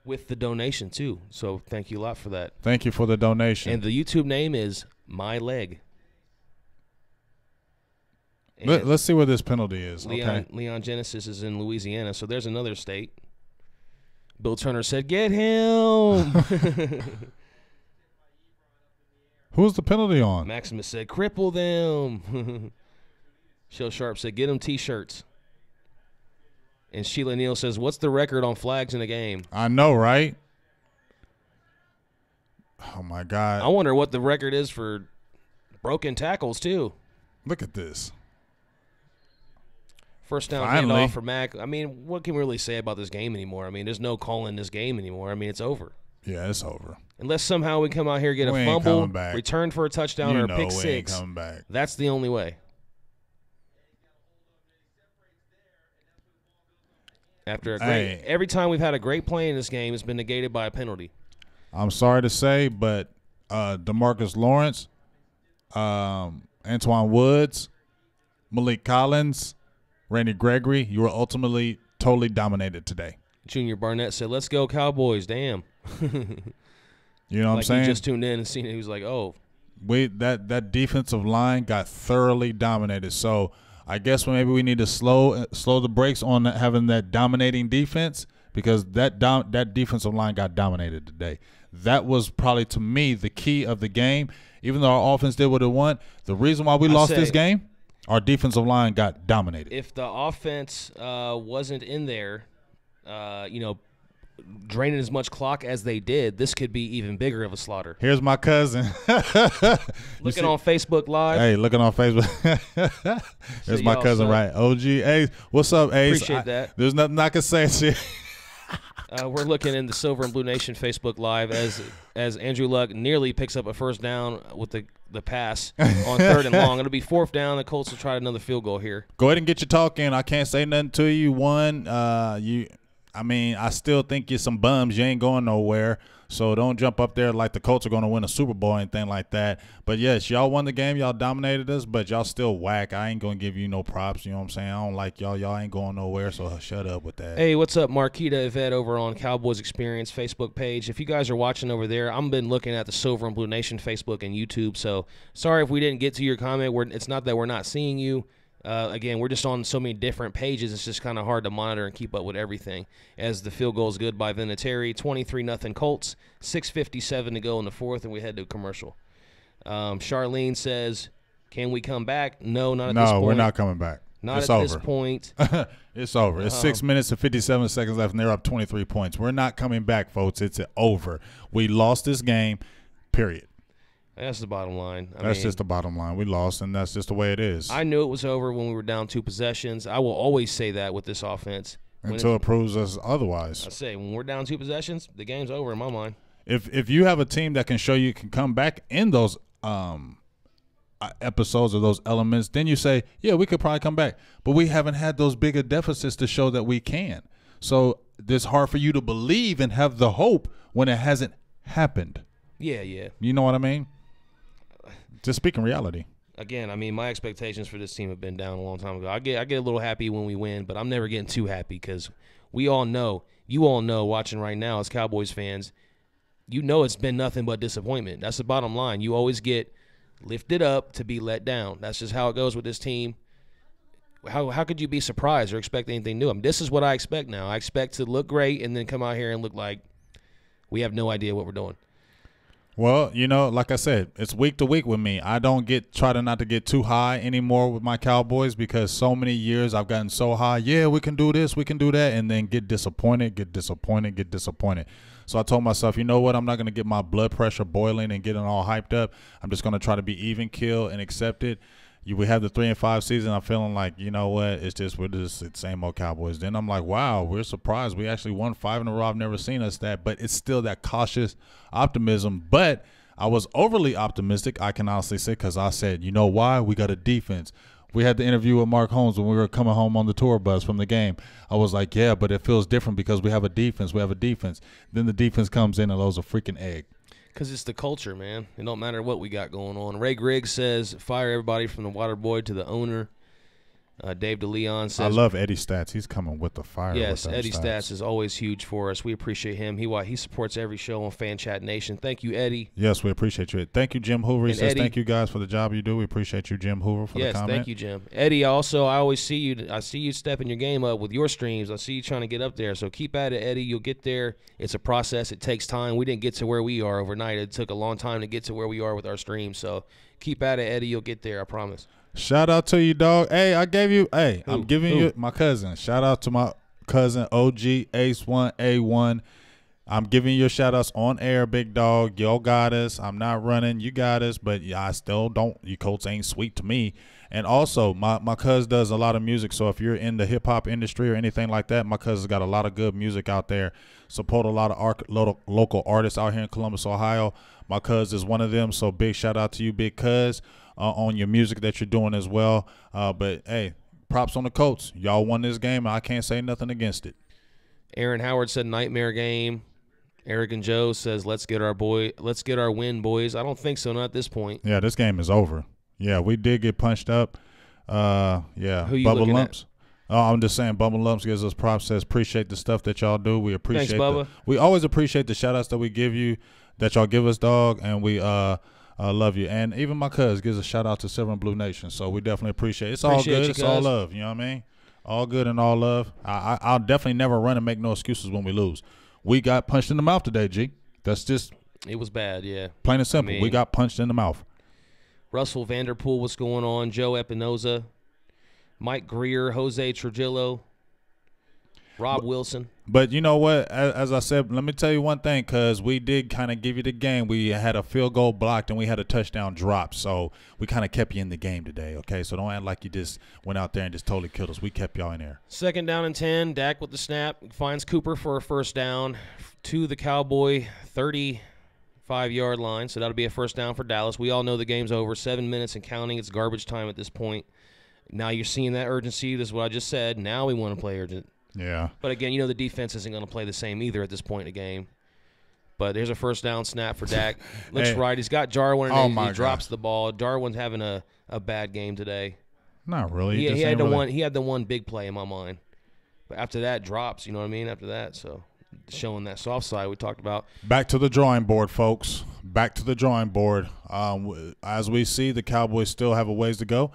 With the donation, too. So thank you a lot for that. Thank you for the donation. And the YouTube name is My Leg. Let's see what this penalty is. Leon Genesis is in Louisiana, so there's another state. Bill Turner said, get him. Who's the penalty on? Maximus said, cripple them. Shell Sharp said, get them T-shirts. And Sheila Neal says, what's the record on flags in a game? I know, right? Oh, my God. I wonder what the record is for broken tackles, too. Look at this. First down handoff for Mac. I mean, what can we really say about this game anymore? I mean, there's no call in this game anymore. I mean, it's over. Yeah, it's over. Unless somehow we come out here, get a fumble, return for a touchdown, or a pick six. Ain't coming back. That's the only way. After every time we've had a great play in this game, it's been negated by a penalty. I'm sorry to say, but DeMarcus Lawrence, Antoine Woods, Malik Collins, Randy Gregory, you were ultimately totally dominated today. Junior Barnett said, let's go Cowboys, damn. You know what I'm saying? He just tuned in and seen it. He was like, oh. That defensive line got thoroughly dominated. So I guess maybe we need to slow the brakes on having that dominating defense, because that defensive line got dominated today. That was probably, to me, the key of the game. Even though our offense did what it wanted, the reason why we lost this game, our defensive line got dominated. If the offense wasn't in there, draining as much clock as they did, this could be even bigger of a slaughter. Here's my cousin. Looking on Facebook Live. Hey, looking on Facebook. Here's my cousin, right? OG. Hey, what's up, Ace? Appreciate that. There's nothing I can say. We're looking in the Silver and Blue Nation Facebook Live as Andrew Luck nearly picks up a first down with the pass on 3rd and long. It'll be 4th down. The Colts will try another field goal here. Go ahead and get your talk in. I can't say nothing to you. I still think you're some bums. You ain't going nowhere. So don't jump up there like the Colts are going to win a Super Bowl or anything like that. But, yes, y'all won the game. Y'all dominated us, but y'all still whack. I ain't going to give you no props. You know what I'm saying? I don't like y'all. Y'all ain't going nowhere, so shut up with that. Hey, what's up, Marquita Yvette over on Cowboys Experience Facebook page. If you guys are watching over there, I've been looking at the Silver and Blue Nation Facebook and YouTube. So sorry if we didn't get to your comment. It's not that we're not seeing you. Again, we're just on so many different pages. It's just kind of hard to monitor and keep up with everything. As the field goal is good by Vinatieri, 23-0 Colts, 6:57 to go in the 4th, and we head to a commercial. Charlene says, "Can we come back?" No, not at this point. No, we're not coming back. Not at this point. It's over. It's 6 minutes and 57 seconds left, and they're up 23 points. We're not coming back, folks. It's over. We lost this game, period. That's the bottom line. That's just the bottom line. We lost, and that's just the way it is. I knew it was over when we were down 2 possessions. I will always say that with this offense. Until it proves us otherwise. I say, when we're down 2 possessions, the game's over in my mind. If you have a team that can show you can come back in those episodes or those elements, then you say, yeah, we could probably come back. But we haven't had those bigger deficits to show that we can. So it's hard for you to believe and have the hope when it hasn't happened. Yeah. You know what I mean? Just speaking reality. Again, my expectations for this team have been down a long time ago. I get a little happy when we win, but I'm never getting too happy because we all know, you all know watching right now as Cowboys fans, you know it's been nothing but disappointment. That's the bottom line. You always get lifted up to be let down. That's just how it goes with this team. How could you be surprised or expect anything new? This is what I expect now. I expect to look great and then come out here and look like we have no idea what we're doing. Well, like I said, it's week to week with me. I don't try to not to get too high anymore with my Cowboys because so many years I've gotten so high. Yeah, we can do this, we can do that, and then get disappointed. So I told myself, you know what? I'm not going to get my blood pressure boiling and getting all hyped up. I'm just going to try to be even keel and accept it. We have the 3-5 season. I'm feeling like, you know what? We're just the same old Cowboys. Then I'm like, wow, we're surprised. We actually won 5 in a row. I've never seen us that, but it's still that cautious optimism. But I was overly optimistic, I can honestly say, because I said, you know why? We got a defense. We had the interview with Mark Holmes when we were coming home on the tour bus from the game. I was like, yeah, but it feels different because we have a defense. Then the defense comes in and loads a freaking egg. Because it's the culture, man. It don't matter what we got going on. Ray Griggs says, fire everybody from the water boy to the owner. Dave DeLeon says, I love Eddie Stats. He's coming with the fire. Yes, Eddie Stats is always huge for us. We appreciate him. He supports every show on Fan Chat Nation. Thank you, Eddie. Yes, we appreciate you. Thank you, Jim Hoover. He says, Eddie, thank you guys for the job you do. We appreciate you, Jim Hoover, for the comment. Yes, thank you, Jim. Eddie, also, I always see you. I see you stepping your game up with your streams. I see you trying to get up there. So keep at it, Eddie. You'll get there. It's a process. It takes time. We didn't get to where we are overnight. It took a long time to get to where we are with our streams. So keep at it, Eddie. You'll get there. I promise. Shout out to you, dog. Hey, I'm giving you my cousin. Shout out to my cousin, OG Ace1A1. I'm giving you shout outs on air, big dog. Y'all got us. I'm not running. You got us, but I still don't. You Colts ain't sweet to me. And also, my cousin does a lot of music. So if you're in the hip-hop industry or anything like that, my cousin's got a lot of good music out there. Support a lot of local artists out here in Columbus, Ohio. My cousin is one of them. So big shout out to you, big cuz. On your music that you're doing as well. But, hey, props on the Colts. Y'all won this game, and I can't say nothing against it. Aaron Howard said nightmare game. Eric and Joe says let's get our win, boys. I don't think so, not at this point. Yeah, this game is over. Yeah, we did get punched up. Yeah, who you Bubba Lumps. At? I'm just saying, Bubba Lumps gives us props, says appreciate the stuff that y'all do. We appreciate Thanks, Bubba. We always appreciate the shout-outs that we give you, that y'all give us, dog, and we Love you. And even my cuz gives a shout out to Silver and Blue Nation. So we definitely appreciate it. It's all good. It's all love. You know what I mean? All good and all love. I'll definitely never run and make no excuses when we lose. We got punched in the mouth today, G. That's just. It was bad, yeah. Plain and simple. We got punched in the mouth. Russell Vanderpool, what's going on? Joe Espinoza, Mike Greer, Jose Trujillo, Rob Wilson. But you know what? As I said, let me tell you one thing, because we did kind of give you the game. We had a field goal blocked and we had a touchdown drop. So we kind of kept you in the game today, okay? So don't act like you just went out there and just totally killed us. We kept y'all in there. 2nd down and 10. Dak with the snap. Finds Cooper for a first down to the Cowboy 35-yard line. So that'll be a first down for Dallas. We all know the game's over. 7 minutes and counting. It's garbage time at this point. Now you're seeing that urgency. This is what I just said. Now we want to play urgent. Yeah. But, again, you know the defense isn't going to play the same either at this point in the game. But there's a first down snap for Dak. Looks right. He's got Jarwin, and he drops the ball. Jarwin's having a bad game today. Not really. He had the one big play in my mind. But after that, drops, you know what I mean, after that. So showing that soft side we talked about. Back to the drawing board, folks. Back to the drawing board. As we see, the Cowboys still have a ways to go.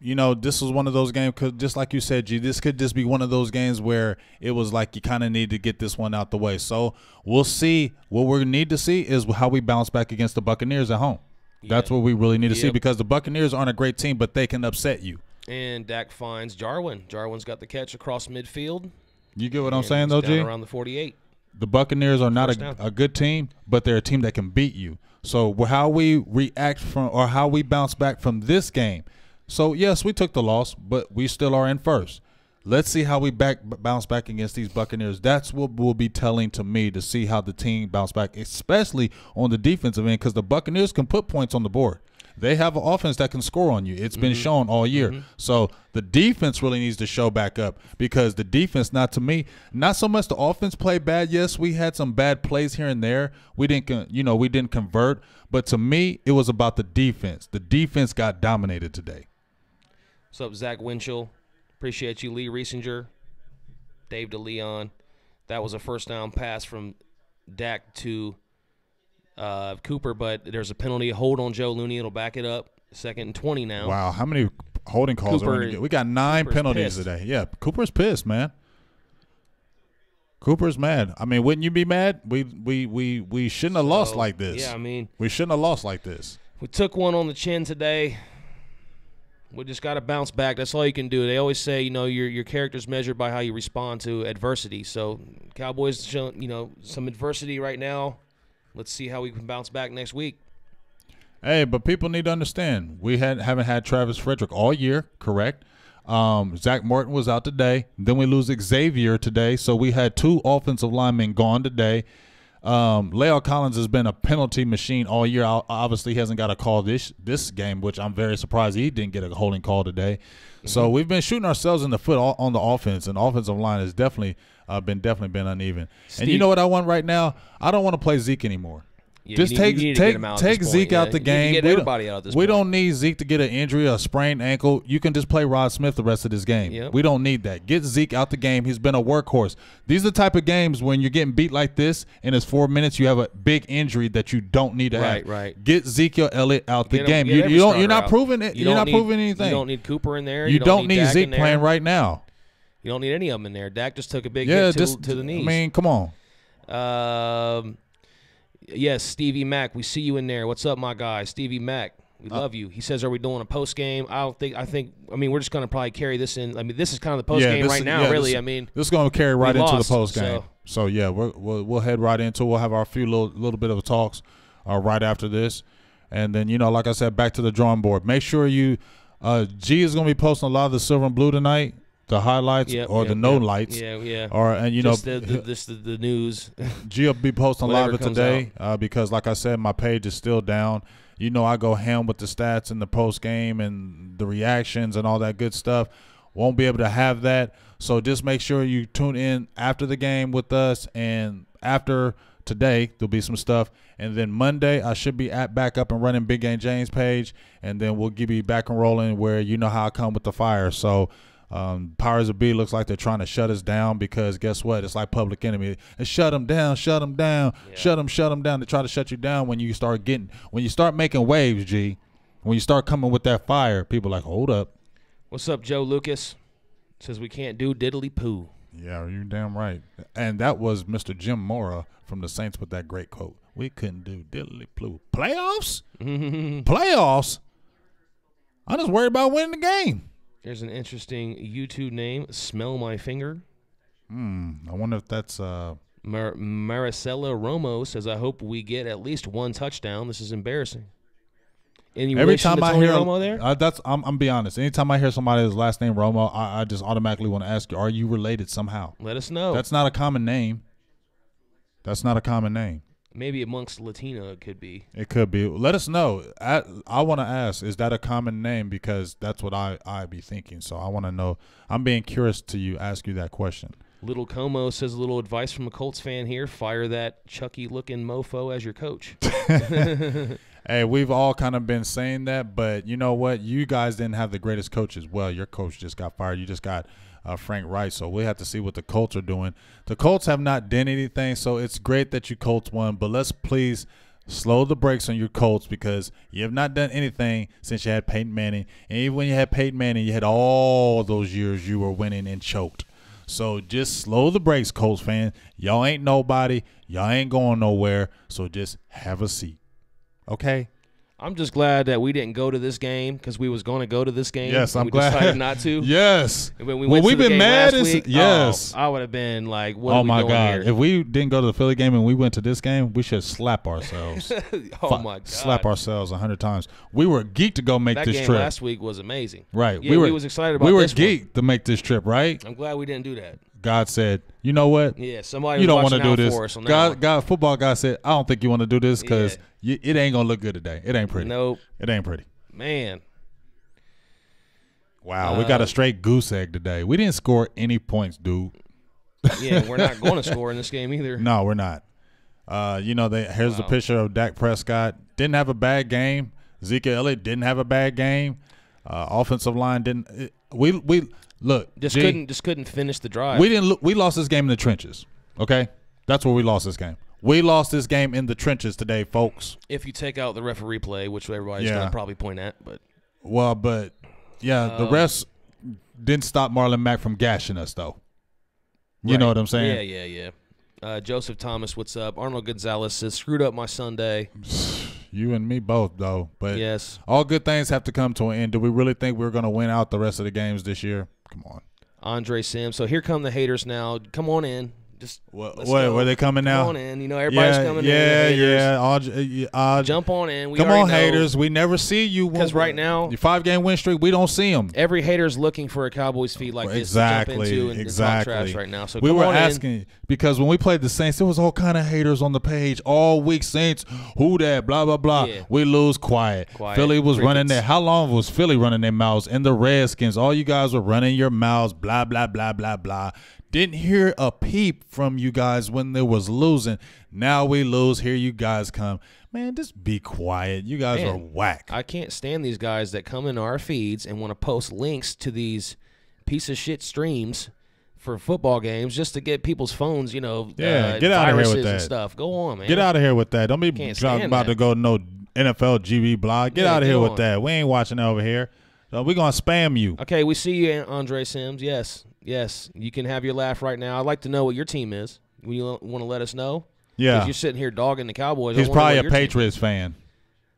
You know, this was one of those games, because just like you said, G, this could just be one of those games where it was like you kind of need to get this one out the way. So we'll see. What we need to see is how we bounce back against the Buccaneers at home. Yeah. That's what we really need to see, because the Buccaneers aren't a great team, but they can upset you. And Dak finds Jarwin. Jarwin's got the catch across midfield. You get what I'm saying, though, G? Around the 48. The Buccaneers are not a good team, but they're a team that can beat you. So how we react from, or how we bounce back from this game. So, yes, we took the loss, but we still are in first. Let's see how we bounce back against these Buccaneers. That's what will be telling to me, to see how the team bounce back, especially on the defensive end, because the Buccaneers can put points on the board. They have an offense that can score on you. It's been shown all year. So the defense really needs to show back up, because the defense, not so much the offense played bad. Yes, we had some bad plays here and there. We didn't convert. But to me, it was about the defense. The defense got dominated today. What's up, Zach Winchell? Appreciate you, Lee Riesinger, Dave DeLeon. That was a first down pass from Dak to Cooper, but there's a penalty, a hold on Joe Looney. It'll back it up. 2nd and 20 now. Wow, how many holding calls are we going to get? We got 9 penalties today. Yeah, Cooper's pissed, man. Cooper's mad. I mean, wouldn't you be mad? We shouldn't have lost like this. Yeah, I mean, we shouldn't have lost like this. We took one on the chin today. We just got to bounce back. That's all you can do. They always say, you know, your character's measured by how you respond to adversity. So Cowboys showing, you know, some adversity right now. Let's see how we can bounce back next week. Hey, but people need to understand, we haven't had Travis Frederick all year, correct? Zach Martin was out today. Then we lose Xavier today. So we had 2 offensive linemen gone today. La'el Collins has been a penalty machine all year. Obviously, he hasn't got a call this game, which I'm very surprised he didn't get a holding call today. So we've been shooting ourselves in the foot on the offense, and the offensive line has definitely been uneven. Steve, and you know what I want right now? I don't want to play Zeke anymore. Yeah, just take Zeke out the game. Get everybody out this we don't need Zeke to get an injury, a sprained ankle. You can just play Rod Smith the rest of this game. Yep. We don't need that. Get Zeke out the game. He's been a workhorse. These are the type of games when you're getting beat like this and it's 4 minutes, you have a big injury that you don't need to have. Right. Get Ezekiel Elliott out the game. You're not proving it. You're not proving anything. You don't need Cooper in there. You don't need Zeke playing right now. You don't need any of them in there. Dak just took a big hit to the knees. I mean, come on. Yes, Stevie Mack, we see you in there. What's up, my guy? Stevie Mack, we love you. He says, are we doing a post game? I think we're just going to probably carry this in. I mean, this is kind of the post game right now, really. This is going to carry right into the post game. So yeah, we'll head right into it. We'll have our few little bit of talks right after this. And then, like I said, back to the drawing board. Make sure G is going to be posting a lot of the silver and blue tonight. The highlights the no lights. Yeah. Just the news. G will be posting a lot of it today because, like I said, my page is still down. I go ham with the stats in the post game and the reactions and all that good stuff. Won't be able to have that. So just make sure you tune in after the game with us. And after today, there'll be some stuff. And then Monday, I should be back up and running Big Game James page. And then we'll give you back and rolling where you know how I come with the fire. So Powers of B looks like they're trying to shut us down because guess what? It's like Public Enemy. And shut them down, shut them down, shut them down. They try to shut you down when you start making waves, G. When you start coming with that fire, people are like, hold up. What's up, Joe Lucas? Says we can't do diddly poo. Yeah, you're damn right. And that was Mr. Jim Mora from the Saints with that great quote. We couldn't do diddly poo. Playoffs? Playoffs? I'm just worried about winning the game. There's an interesting YouTube name, Smell My Finger. I wonder if that's Maricela Romo says, I hope we get at least one touchdown. This is embarrassing. Any every time I hear Romo there? I'm be honest. Anytime I hear somebody's last name Romo, I just automatically want to ask you, are you related somehow? Let us know. That's not a common name. That's not a common name. Maybe amongst Latino it could be. It could be. Let us know. I want to ask, is that a common name? Because that's what I be thinking. So I want to know. I'm being curious to ask you that question. Little Como says a little advice from a Colts fan here. Fire that Chucky-looking mofo as your coach. Hey, we've all kind of been saying that, but you know what? You guys didn't have the greatest coaches. Well, your coach just got fired. You just got Frank Wright, so we have to see what the Colts are doing. The Colts have not done anything, so it's great that you Colts won, but let's please slow the brakes on your Colts because you have not done anything since you had Peyton Manning. And even when you had Peyton Manning, you had all those years you were winning and choked. So just slow the brakes, Colts fan. Y'all ain't nobody. Y'all ain't going nowhere, so just have a seat. Okay? I'm just glad that we didn't go to this game because we was going to go to this game. Yes, I'm glad. We decided not to. Yes. And when we went to the game last week, yes. I would have been like, what are we doing here? If we didn't go to the Philly game and we went to this game, we should slap ourselves. My God. Slap ourselves 100 times. We were geeked to go make this trip. That game last week was amazing. Right. Yeah, we was excited about this. We were geeked to make this trip, right? I'm glad we didn't do that. God said, you know what? Yeah, somebody you was don't want to do this. For us on that football guy said, I don't think you want to do this because it ain't going to look good today. It ain't pretty. Nope. It ain't pretty. Man. Wow, we got a straight goose egg today. We didn't score any points, dude. Yeah, we're not going to score in this game either. No, we're not. Here's the picture of Dak Prescott. Didn't have a bad game. Zeke Elliott didn't have a bad game. Offensive line didn't. Look, couldn't finish the drive. We lost this game in the trenches. Okay, that's where we lost this game. We lost this game in the trenches today, folks. If you take out the referee play, which everybody's going to probably point at, but the refs didn't stop Marlon Mack from gashing us, though. You know what I'm saying? Yeah. Joseph Thomas, what's up? Arnold Gonzalez says, screwed up my Sunday. You and me both, though. But yes, all good things have to come to an end. Do we really think we're going to win out the rest of the games this year? Come on. Andre Sims. So here come the haters now. Come on in. Just were they coming now? Come on in. Everybody's coming in. Jump on in. Come on, haters. We never see you. Because right now, your 5-game win streak, we don't see them. Every hater's looking for a Cowboys feed like this to jump into and talk trash right now. So we were asking because when we played the Saints, there was all kind of haters on the page all week. Saints, who that? Blah blah blah. Yeah. We lose quiet. Philly was running there. How long was Philly running their mouths? And the Redskins, all you guys were running your mouths. Blah blah blah blah blah. Didn't hear a peep from you guys when there was losing. Now we lose. Here you guys come. Man, just be quiet. You guys are whack. I can't stand these guys that come into our feeds and want to post links to these piece of shit streams for football games just to get people's phones, get out of here with that and stuff. Go on, man. Get out of here with that. Don't be about to go no NFL GB blog. Get out of here with that. We ain't watching that over here. So we're going to spam you. Okay, we see you, Andre Sims. Yes, you can have your laugh right now. I'd like to know what your team is. You want to let us know? Yeah. Because you're sitting here dogging the Cowboys. He's probably a Patriots fan.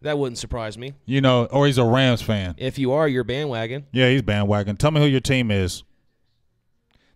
That wouldn't surprise me. Or he's a Rams fan. If you are, you're bandwagon. Yeah, he's bandwagon. Tell me who your team is.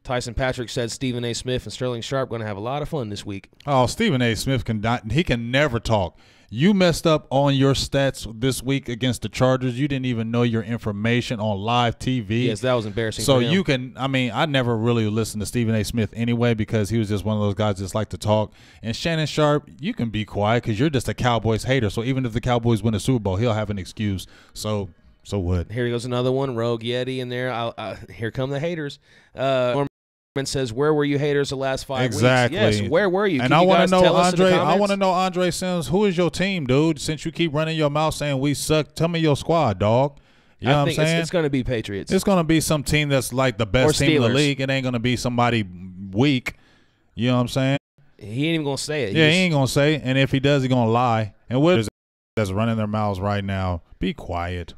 Tyson Patrick said Stephen A. Smith and Sterling Sharp going to have a lot of fun this week. Oh, Stephen A. Smith can never talk. You messed up on your stats this week against the Chargers. You didn't even know your information on live TV. Yes, that was embarrassing. So you can, I never really listened to Stephen A. Smith anyway because he was just one of those guys that just like to talk. And Shannon Sharp, you can be quiet because you're just a Cowboys hater. So even if the Cowboys win a Super Bowl, he'll have an excuse. So what? Here goes another one, Rogue Yeti in there. Here come the haters. Says, where were you haters the last 5 weeks? Exactly. Yes, where were you? And I want to know, Andre. I want to know, Andre Sims, who is your team, dude? Since you keep running your mouth saying we suck, tell me your squad, dog. You know what I'm saying? It's going to be Patriots. It's going to be some team that's like the best team in the league. It ain't going to be somebody weak. You know what I'm saying? He ain't even going to say it. He ain't going to say it. And if he does, he's going to lie. And what is that's running their mouths right now? Be quiet.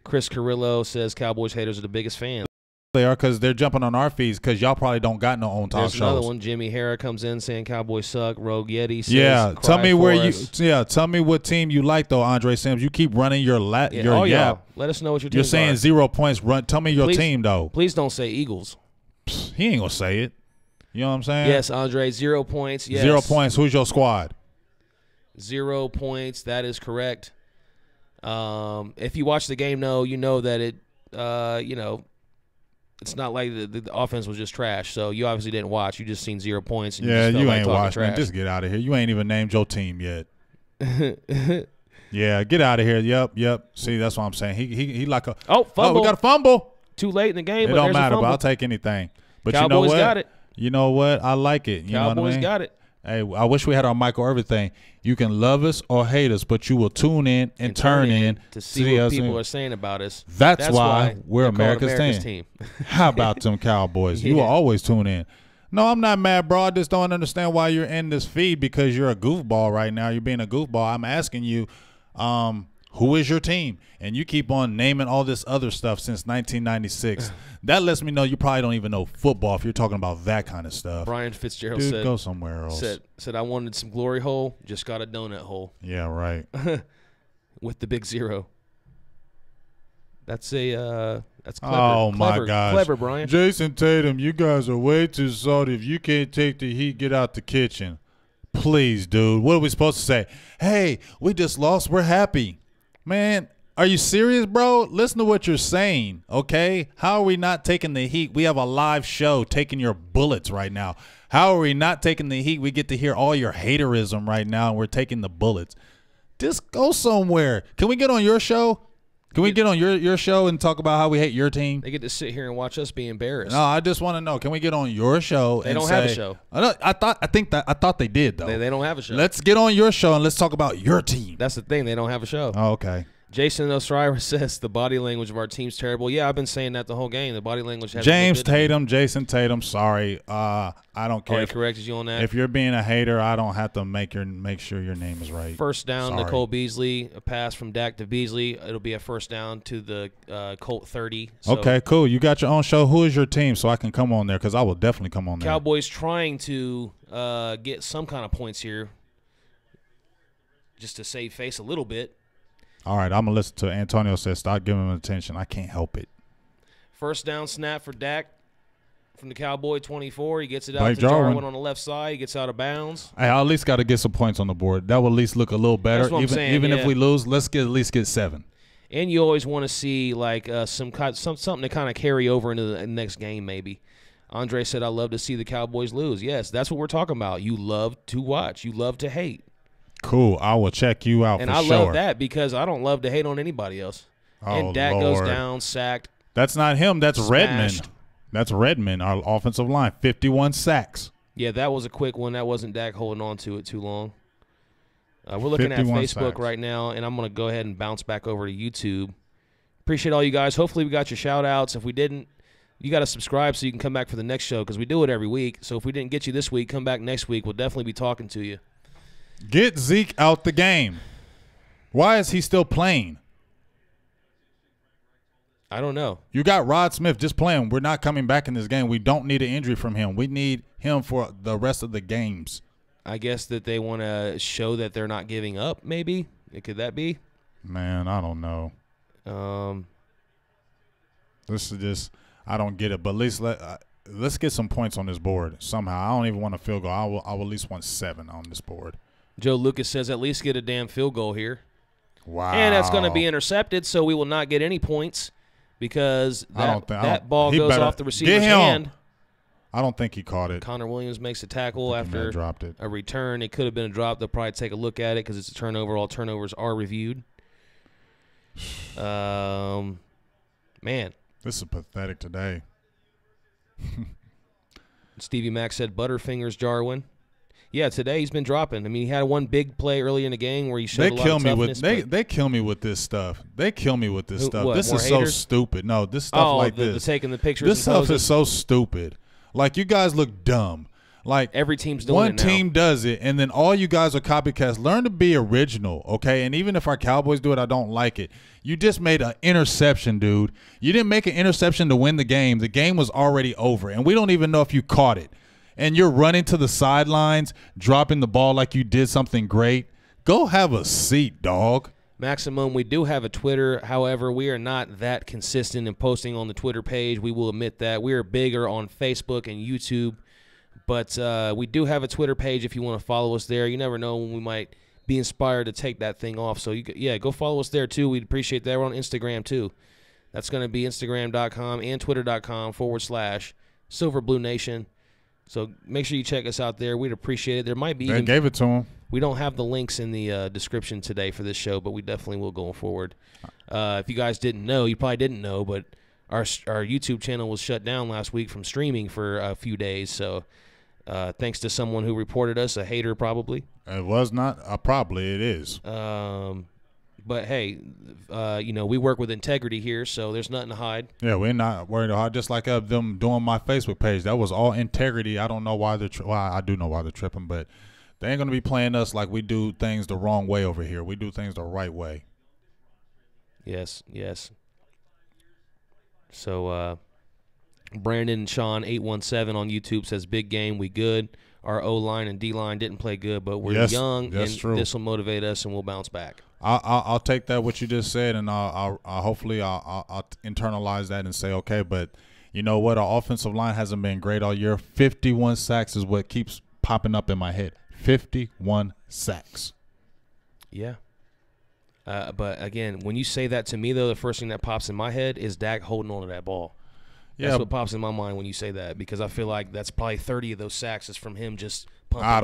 Chris Carrillo says Cowboys haters are the biggest fans. They are because they're jumping on our feeds because y'all probably don't got no own talk shows. There's another one. Jimmy Hara comes in saying Cowboys suck. Rogue Yeti says, yeah, tell me where you. Yeah, tell me what team you like though, Andre Sims. You keep running your yap. Let us know what your team. You're saying are. 0 points. Run. Tell me your team though. Please don't say Eagles. He ain't gonna say it. You know what I'm saying? Yes, Andre. 0 points. Yes. 0 points. Who's your squad? 0 points. That is correct. If you watch the game, you know that it. It's not like the offense was just trash. So you obviously didn't watch. You just seen 0 points. And you ain't watched, man. Just get out of here. You ain't even named your team yet. Yeah, get out of here. Yep. See, that's what I'm saying. He like a fumble. Oh, we got a fumble. Too late in the game. It don't matter, but I'll take anything. But Cowboys you know what? Got it. You know what? I like it. You know what I mean? Got it. Hey, I wish we had our Michael Irvin thing. You can love us or hate us, but you will tune in and turn in to see what people are saying about us. That's why we're America's team. How about them Cowboys? Yeah. You will always tune in. No, I'm not mad, bro. I just don't understand why you're in this feed because you're a goofball right now. You're being a goofball. I'm asking you, who is your team? And you keep on naming all this other stuff since 1996. That lets me know you probably don't even know football if you're talking about that kind of stuff. Brian Fitzgerald said, go somewhere else. Said I wanted some glory hole, just got a donut hole. Yeah, right. With the big 0. That's clever. Oh, my gosh. Clever, Brian. Jason Tatum, you guys are way too salty. If you can't take the heat, get out the kitchen. Please, dude. What are we supposed to say? Hey, we just lost. We're happy. Man, are you serious, bro? Listen to what you're saying, okay? How are we not taking the heat? We have a live show taking your bullets right now. How are we not taking the heat? We get to hear all your haterism right now, and we're taking the bullets. Just go somewhere. Can we get on your show? Can we get on your show and talk about how we hate your team? They get to sit here and watch us be embarrassed. No, I just want to know. Can we get on your show? They don't have a show. I thought they did though. They don't have a show. Let's get on your show and let's talk about your team. That's the thing. They don't have a show. Oh, okay. Jason Osiris says the body language of our team's terrible. Yeah, I've been saying that the whole game. The body language has James Tatum, Jason Tatum. Sorry, I don't care. He corrected you on that. If you're being a hater, I don't have to make sure your name is right. First down to Cole Beasley. A pass from Dak to Beasley. It'll be a first down to the Colt 30. So okay, cool. You got your own show. Who is your team so I can come on there? Because I will definitely come on there. Cowboys trying to get some kind of points here, just to save face a little bit. All right, I'm going to listen to Antonio says stop giving him attention. I can't help it. First down snap for Dak from the Cowboy 24. He gets it out to Jarwin on the left side. He gets out of bounds. Hey, I at least got to get some points on the board. That will at least look a little better. That's what I'm saying, even if we lose, let's at least get 7. And you always want to see like something to kind of carry over into the next game maybe. Andre said, I love to see the Cowboys lose. Yes, that's what we're talking about. You love to watch. You love to hate. Cool. I will check you out and for sure. And I love that because I don't love to hate on anybody else. Oh, and Dak goes down, sacked. That's not him. That's smashed. Redmond. That's Redmond, our offensive line. 51 sacks. Yeah, that was a quick one. That wasn't Dak holding on to it too long. We're looking at Facebook sacks right now, and I'm going to go ahead and bounce back over to YouTube. Appreciate all you guys. Hopefully we got your shout-outs. If we didn't, you got to subscribe so you can come back for the next show because we do it every week. So if we didn't get you this week, come back next week. We'll definitely be talking to you. Get Zeke out the game. Why is he still playing? I don't know. You got Rod Smith just playing. We're not coming back in this game. We don't need an injury from him. We need him for the rest of the games. I guess that they want to show that they're not giving up, maybe. Could that be? Man, I don't know. This is just – I don't get it. But at least let's get some points on this board somehow. I don't even want a field goal. I will at least want 7 on this board. Joe Lucas says at least get a damn field goal here. Wow. And that's going to be intercepted, so we will not get any points because that ball goes off the receiver's hand. I don't think he caught it. Connor Williams makes a tackle after a return. It could have been a drop. They'll probably take a look at it because it's a turnover. All turnovers are reviewed. Man. This is pathetic today. Stevie Mack said Butterfingers Jarwin. Yeah, today he's been dropping. I mean, he had one big play early in the game where he showed a lot of toughness. They kill me with this stuff. They kill me with this stuff. What, this is haters? So stupid. No, this stuff like this. The taking the pictures. This stuff is so stupid. Like, you guys look dumb. Like, every team's doing one team does it, and then all you guys are copycats. Learn to be original, okay? And even if our Cowboys do it, I don't like it. You just made an interception, dude. You didn't make an interception to win the game. The game was already over, and we don't even know if you caught it. And you're running to the sidelines, dropping the ball like you did something great. Go have a seat, dog. Maximum, we do have a Twitter. However, we are not that consistent in posting on the Twitter page. We will admit that. We are bigger on Facebook and YouTube. But we do have a Twitter page if you want to follow us there. You never know when we might be inspired to take that thing off. So, yeah, go follow us there, too. We'd appreciate that. We're on Instagram, too. That's going to be Instagram.com and Twitter.com/SilverBlueNation. So make sure you check us out there. We'd appreciate it. There might be. They gave it to him. We don't have the links in the description today for this show, but we definitely will going forward. If you guys didn't know, you probably didn't know, but our YouTube channel was shut down last week from streaming for a few days. So thanks to someone who reported us, a hater probably. It was not probably. It is. But hey, we work with integrity here, so there's nothing to hide. Yeah, we're not worried about just like them doing my Facebook page. That was all integrity. I don't know why they're I do know why they're tripping, but they ain't gonna be playing us like we do things the wrong way over here. We do things the right way. Yes. So Brandon and Sean 817 on YouTube says big game, we good. Our O-line and D-line didn't play good, but we're young, and this will motivate us, and we'll bounce back. I'll take that what you just said, and I'll hopefully I'll internalize that and say okay. But you know what? Our offensive line hasn't been great all year. 51 sacks is what keeps popping up in my head. 51 sacks. Yeah. But again, when you say that to me, though, the first thing that pops in my head is Dak holding on to that ball. Yeah, that's what pops in my mind when you say that, because I feel like that's probably 30 of those sacks is from him just pumping. I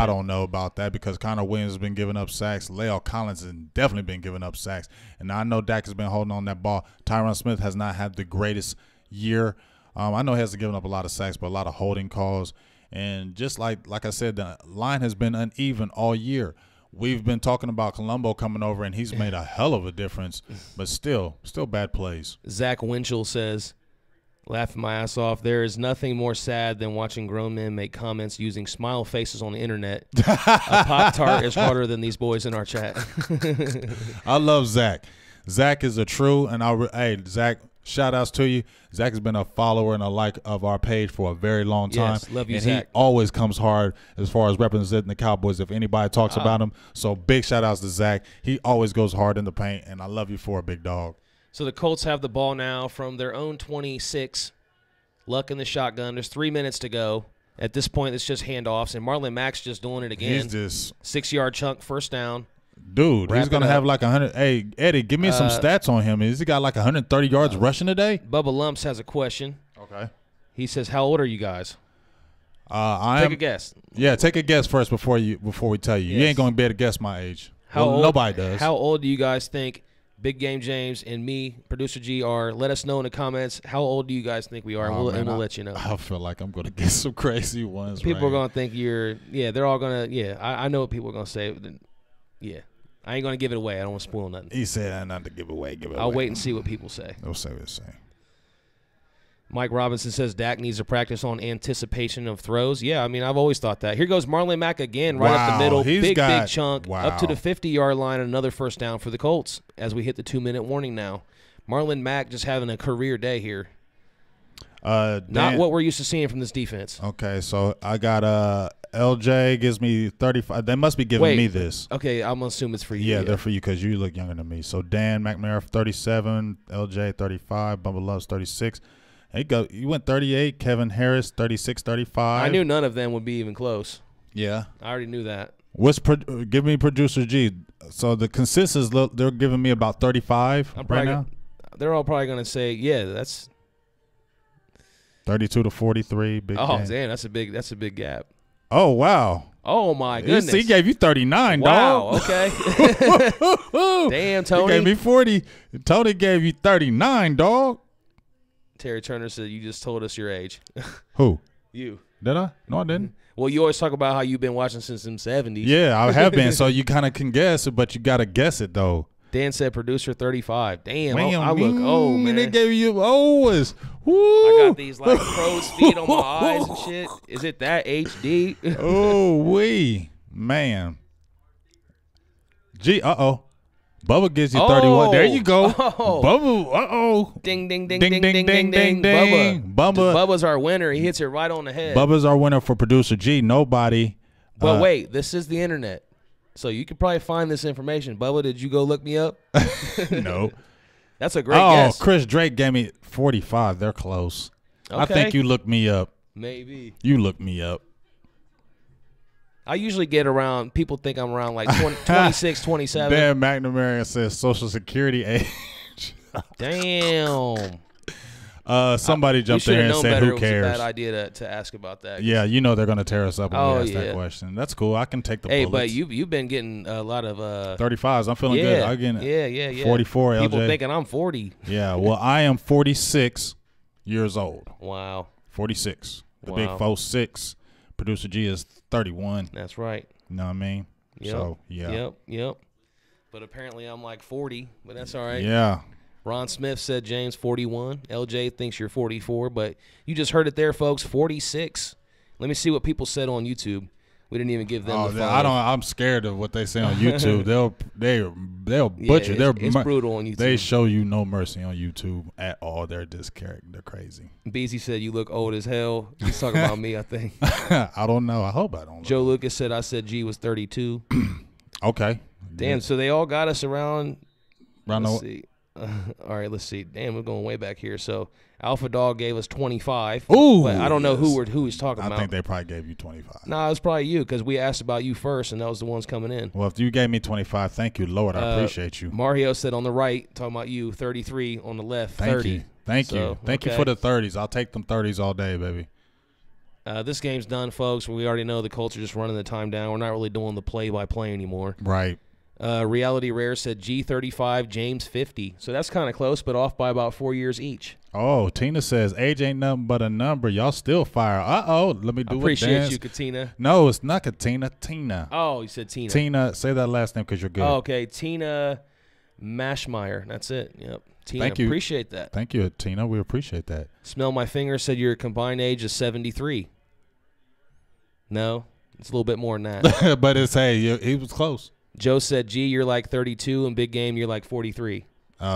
don't know about that, because Connor Williams has been giving up sacks. La'el Collins has definitely been giving up sacks. And I know Dak has been holding on that ball. Tyron Smith has not had the greatest year. I know he hasn't given up a lot of sacks, but a lot of holding calls. And just like I said, the line has been uneven all year. We've been talking about Colombo coming over, and he's made a hell of a difference, but still bad plays. Zach Winchell says, laughing my ass off, there is nothing more sad than watching grown men make comments using smile faces on the internet. A Pop-Tart is harder than these boys in our chat. I love Zach. Zach is a true, and hey, Zach, shout outs to you. Zach has been a follower and a like of our page for a very long time. Yes, love you, and Zach. He always comes hard as far as representing the Cowboys if anybody talks about him. So big shout outs to Zach. He always goes hard in the paint, and I love you for a big dog. So the Colts have the ball now from their own 26. Luck in the shotgun. There's 3 minutes to go. At this point, it's just handoffs, and Marlon Mack's just doing it again. He's just 6-yard chunk, first down. Dude, he's going to have like 100. Hey, Eddie, give me some stats on him. Has he got like 130 yards rushing today? Bubba Lumps has a question. Okay. He says, how old are you guys? Take a guess. Yeah, take a guess first before we tell you. Yes. You ain't going to be able to guess my age. Nobody does. How old do you guys think Big Game James and me, Producer G, are? Let us know in the comments. How old do you guys think we are? And we'll let you know. I feel like I'm going to get some crazy ones. People are going to think they're all going to, I know what people are going to say. Yeah. I ain't going to give it away. I don't want to spoil nothing. He said not to give it away. I'll wait and see what people say. They'll say what they say. Mike Robinson says Dak needs to practice on anticipation of throws. Yeah, I mean, I've always thought that. Here goes Marlon Mack again, right up the middle. Big chunk, up to the 50-yard line, another first down for the Colts as we hit the 2-minute warning now. Marlon Mack just having a career day here. Not what we're used to seeing from this defense. Okay, so I got LJ gives me 35. They must be giving me this. Okay, I'm going to assume it's for you. Yeah, they're for you because you look younger than me. So Dan McNamara, 37, LJ, 35, Bubba Love's 36. You went 38. Kevin Harris, 36, 35. I knew none of them would be even close. Yeah. I already knew that. Give me Producer G. So the consensus, they're giving me about 35 right now. They're all probably going to say, yeah, that's 32 to 43. Big game. Damn, that's a big gap. Oh, wow. Oh, my goodness. He gave you 39, wow, dog. Okay. Damn, Tony. He gave me 40. Tony gave you 39, dog. Terry Turner said, you just told us your age. Who? You. Did I? No, I didn't. Well, you always talk about how you've been watching since the 70s. Yeah, I have been. So you kind of can guess it, but you got to guess it, though. Dan said producer 35. Damn, I look old, man. They gave you old. Woo. I got these like crow's feet on my eyes and shit. Is it that HD? Oh, man. Bubba gives you 31. There you go. Bubba, Ding, ding, ding, ding, ding, ding, ding. Bubba's our winner. He hits it right on the head. Bubba's our winner for producer G. Nobody. But wait, this is the internet. So you could probably find this information. Bubba, did you go look me up? No. That's a great guess. Chris Drake gave me 45. They're close. Okay. I think you looked me up. Maybe. You looked me up. I usually get around, people think I'm around like 26, 27. Dan McNamara says Social Security age. Damn. Somebody jumped in here and said, who cares? It was a bad idea to ask about that. Yeah, you know they're going to tear us up when we ask that question. That's cool. I can take the bullets. But you've been getting a lot of 35s. I'm feeling good. I'm getting 44, LJ. People thinking I'm 40. Yeah, well, I am 46 years old. Wow. 46. The big 4-6. Producer G is 31. That's right. You know what I mean? Yep. So, yeah. Yep. But apparently I'm like 40, but that's all right. Yeah. Ron Smith said James 41. LJ thinks you're 44, but you just heard it there, folks. 46. Let me see what people said on YouTube. We didn't even give them the final. I'm scared of what they say on YouTube. they'll butcher. It's brutal on YouTube. They show you no mercy on YouTube at all. They're crazy. Beezy said you look old as hell. He's talking about me, I think. I don't know. I hope I don't. Joe Lucas said I said G was 32. Okay. Damn. So they all got us around. Let's see. All right, let's see. Damn, we're going way back here. So Alpha Dog gave us 25. Ooh, but I don't know who he's talking about. I think they probably gave you 25. Nah, it was probably you because we asked about you first, and that was the ones coming in. Well, if you gave me 25, thank you, Lord. I appreciate you. Mario said on the right, talking about you, 33 on the left, 30. Thank you for the 30s. I'll take them 30s all day, baby. This game's done, folks. We already know the Colts are just running the time down. We're not really doing the play-by-play anymore. Right. Reality Rare said G35, James 50. So that's kind of close, but off by about 4 years each. Oh, Tina says age ain't nothing but a number. Y'all still fire. Let me do it. Appreciate you, Katina. No, it's not Katina. Tina. Oh, you said Tina. Tina, say that last name because you're good. Oh, okay, Tina Mashmeyer. That's it. Yep. Tina, thank you. Appreciate that. Thank you, Tina. We appreciate that. Smell My Finger said your combined age is 73. No, it's a little bit more than that. But he was close. Joe said, G, you're like 32, and Big Game, you're like 43.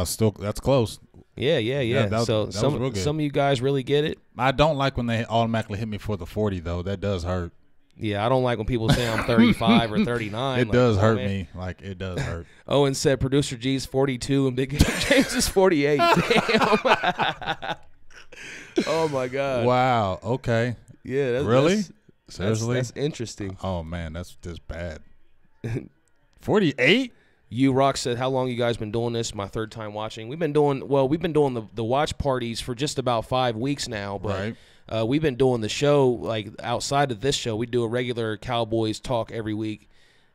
Still, that's close. Yeah. So some of you guys really get it. I don't like when they automatically hit me for the 40, though. That does hurt. Yeah, I don't like when people say I'm 35 or 39. It does hurt me. Like, it does hurt. Owen said producer G's 42 and Big Game James is 48. Damn. Oh, my God. Wow. Okay. Yeah. Really? Seriously? That's interesting. Oh, man. That's just bad. 48? You Rock said, how long you guys been doing this? My third time watching. We've been doing the watch parties for just about 5 weeks now, but we've been doing the show like outside of this show. We do a regular Cowboys talk every week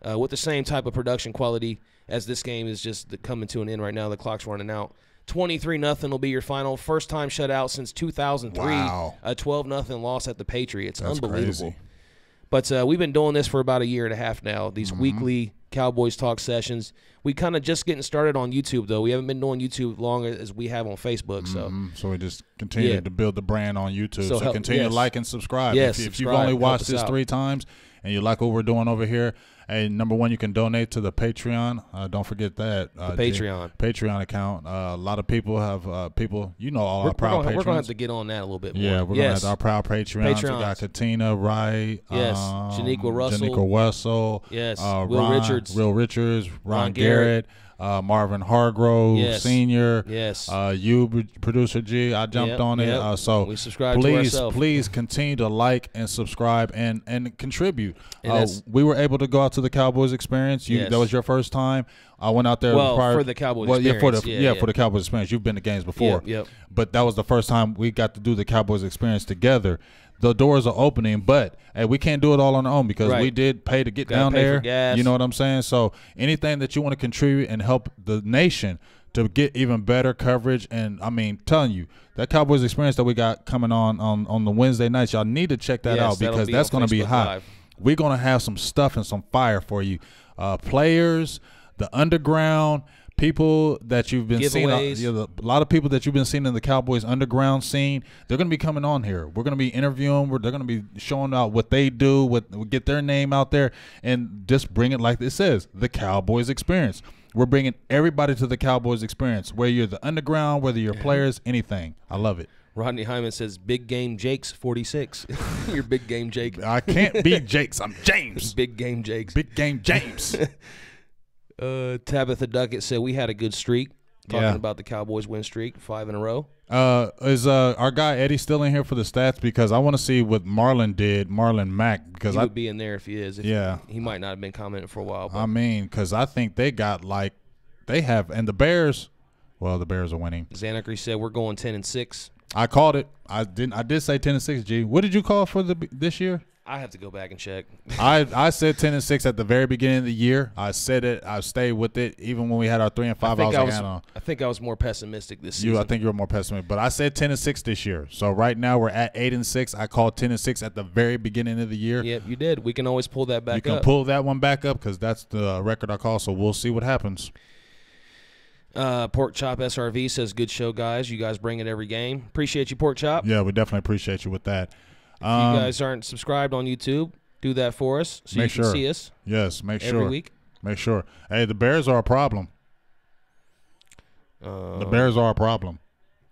with the same type of production quality as this game is just coming to an end right now. The clock's running out. 23-0 will be your final. First time shutout since 2003. Wow. A 12-0 loss at the Patriots. That's unbelievable. Crazy. But we've been doing this for about a year and a half now, these weekly Cowboys talk sessions. We kind of just getting started on YouTube, though. We haven't been doing YouTube long as we have on Facebook. So we just continue to build the brand on YouTube. So continue to like and subscribe. Yes, if you've only watched this 3 times and you like what we're doing over here, and number one, you can donate to the Patreon. Don't forget that. Patreon account. A lot of people have our proud patrons. We're going to have to get on that a little bit more. Yeah, we're going to have our proud Patreons. We got Katina, Wright. Yes. Janiqua Russell. Yes. Will Richards. Ron Garrett. Marvin Hargrove Sr. Yes. You, Producer G. I jumped on it. So we subscribe to ourselves. Please continue to like and subscribe and contribute. We were able to go out to the Cowboys experience. That was your first time. I went out there for the Cowboys experience. For the Cowboys experience. You've been to games before. Yep. But that was the first time we got to do the Cowboys experience together. The doors are opening, but we can't do it all on our own because we did pay to get down there. You know what I'm saying? So anything that you want to contribute and help the nation to get even better coverage. And, I mean, telling you, that Cowboys experience that we got coming on the Wednesday nights, y'all need to check that out because that's going to be hot. Live. We're going to have some stuff and some fire for you. Players, the underground, people that you've been seeing, a lot of people that you've been seeing in the Cowboys underground scene, they're going to be coming on here. We're going to be interviewing. They're going to be showing out what they do, get their name out there, and just bring it like it says, the Cowboys experience. We're bringing everybody to the Cowboys experience, whether you're the underground, whether you're players, anything. I love it. Rodney Hyman says, Big Game Jake's 46. You're Big Game Jake. I can't be Jake's. I'm James. Big Game Jake's. Big Game James. Tabitha Duckett said we had a good streak. Talking about the Cowboys win streak, 5 in a row. Is our guy Eddie still in here for the stats? Because I want to see what Marlon did, Marlon Mack. Because he would be in there if he is. He might not have been commenting for a while. But. I mean, because I think they got and the Bears. Well, the Bears are winning. Zanakri said we're going 10-6. I called it. I did say 10-6. G. What did you call for this year? I have to go back and check. I said 10-6 at the very beginning of the year. I said it. I stayed with it even when we had our 3-5. I think I was more pessimistic this season. I think you were more pessimistic, but I said 10-6 this year. So right now we're at 8-6. I called 10-6 at the very beginning of the year. Yep, you did. We can always pull that back up. You can pull that one back up because that's the record I call. So we'll see what happens. Pork Chop SRV says, good show, guys. You guys bring it every game. Appreciate you, Pork Chop. Yeah, we definitely appreciate you with that. If you guys aren't subscribed on YouTube, do that for us so you can see us. Yes, make sure. Every week. Make sure. Hey, the Bears are a problem. The Bears are a problem.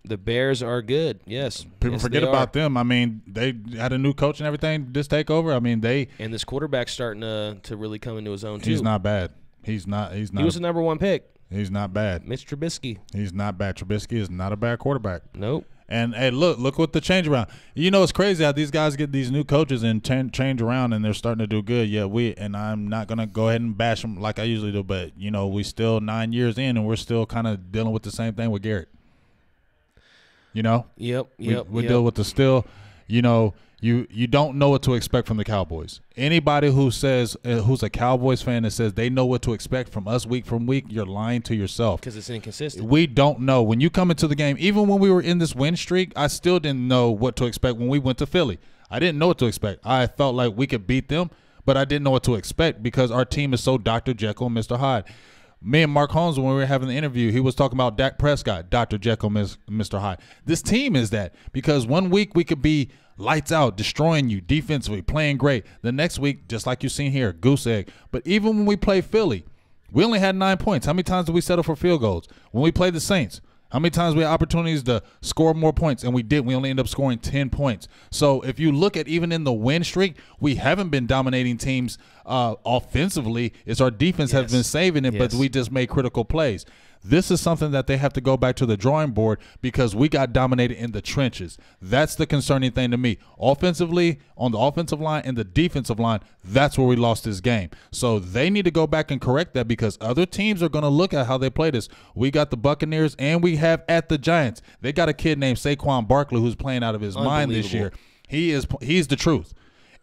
The Bears are good, yes. People forget about them. I mean, they had a new coach and everything this takeover. I mean, and this quarterback's starting to really come into his own, too. He's not bad. He's not. He was the number 1 pick. He's not bad. Mitch Trubisky. He's not bad. Trubisky is not a bad quarterback. Nope. And, hey, look what the change around. You know, it's crazy how these guys get these new coaches and change around, and they're starting to do good. Yeah, and I'm not going to go ahead and bash them like I usually do, but, you know, we still 9 years in, and we're still kind of dealing with the same thing with Garrett. You know? Yep. We deal with the still, you know, you don't know what to expect from the Cowboys. Anybody who says who's a Cowboys fan that says they know what to expect from us week from week, you're lying to yourself. Because it's inconsistent. We don't know. When you come into the game, even when we were in this win streak, I still didn't know what to expect when we went to Philly. I didn't know what to expect. I felt like we could beat them, but I didn't know what to expect because our team is so Dr. Jekyll and Mr. Hyde. Me and Mark Holmes, when we were having the interview, he was talking about Dak Prescott, Dr. Jekyll, Mr. Hyde. This team is that because one week we could be lights out, destroying you defensively, playing great. The next week, just like you've seen here, goose egg. But even when we play Philly, we only had 9 points. How many times did we settle for field goals? When we played the Saints, how many times we had opportunities to score more points, and we didn't. We only ended up scoring 10 points. So if you look at even in the win streak, we haven't been dominating teams offensively. It's our defense has been saving it, but we just made critical plays. This is something that they have to go back to the drawing board because we got dominated in the trenches. That's the concerning thing to me. Offensively, on the offensive line and the defensive line, that's where we lost this game. So they need to go back and correct that because other teams are going to look at how they play this. We got the Buccaneers and we have at the Giants. They got a kid named Saquon Barkley who's playing out of his mind this year. He's the truth.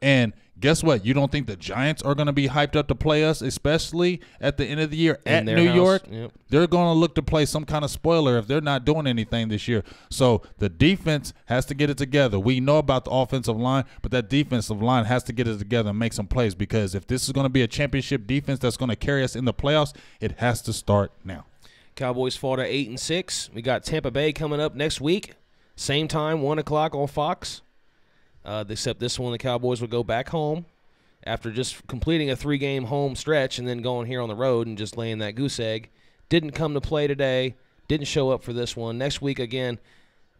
And guess what? You don't think the Giants are going to be hyped up to play us, especially at the end of the year at New York? Yep. They're going to look to play some kind of spoiler if they're not doing anything this year. So the defense has to get it together. We know about the offensive line, but that defensive line has to get it together and make some plays because if this is going to be a championship defense that's going to carry us in the playoffs, it has to start now. Cowboys fall to 8-6. We got Tampa Bay coming up next week. Same time, 1 o'clock on Fox. Except this one, the Cowboys will go back home after just completing a 3-game home stretch and then going here on the road and just laying that goose egg. Didn't come to play today. Didn't show up for this one. Next week, again,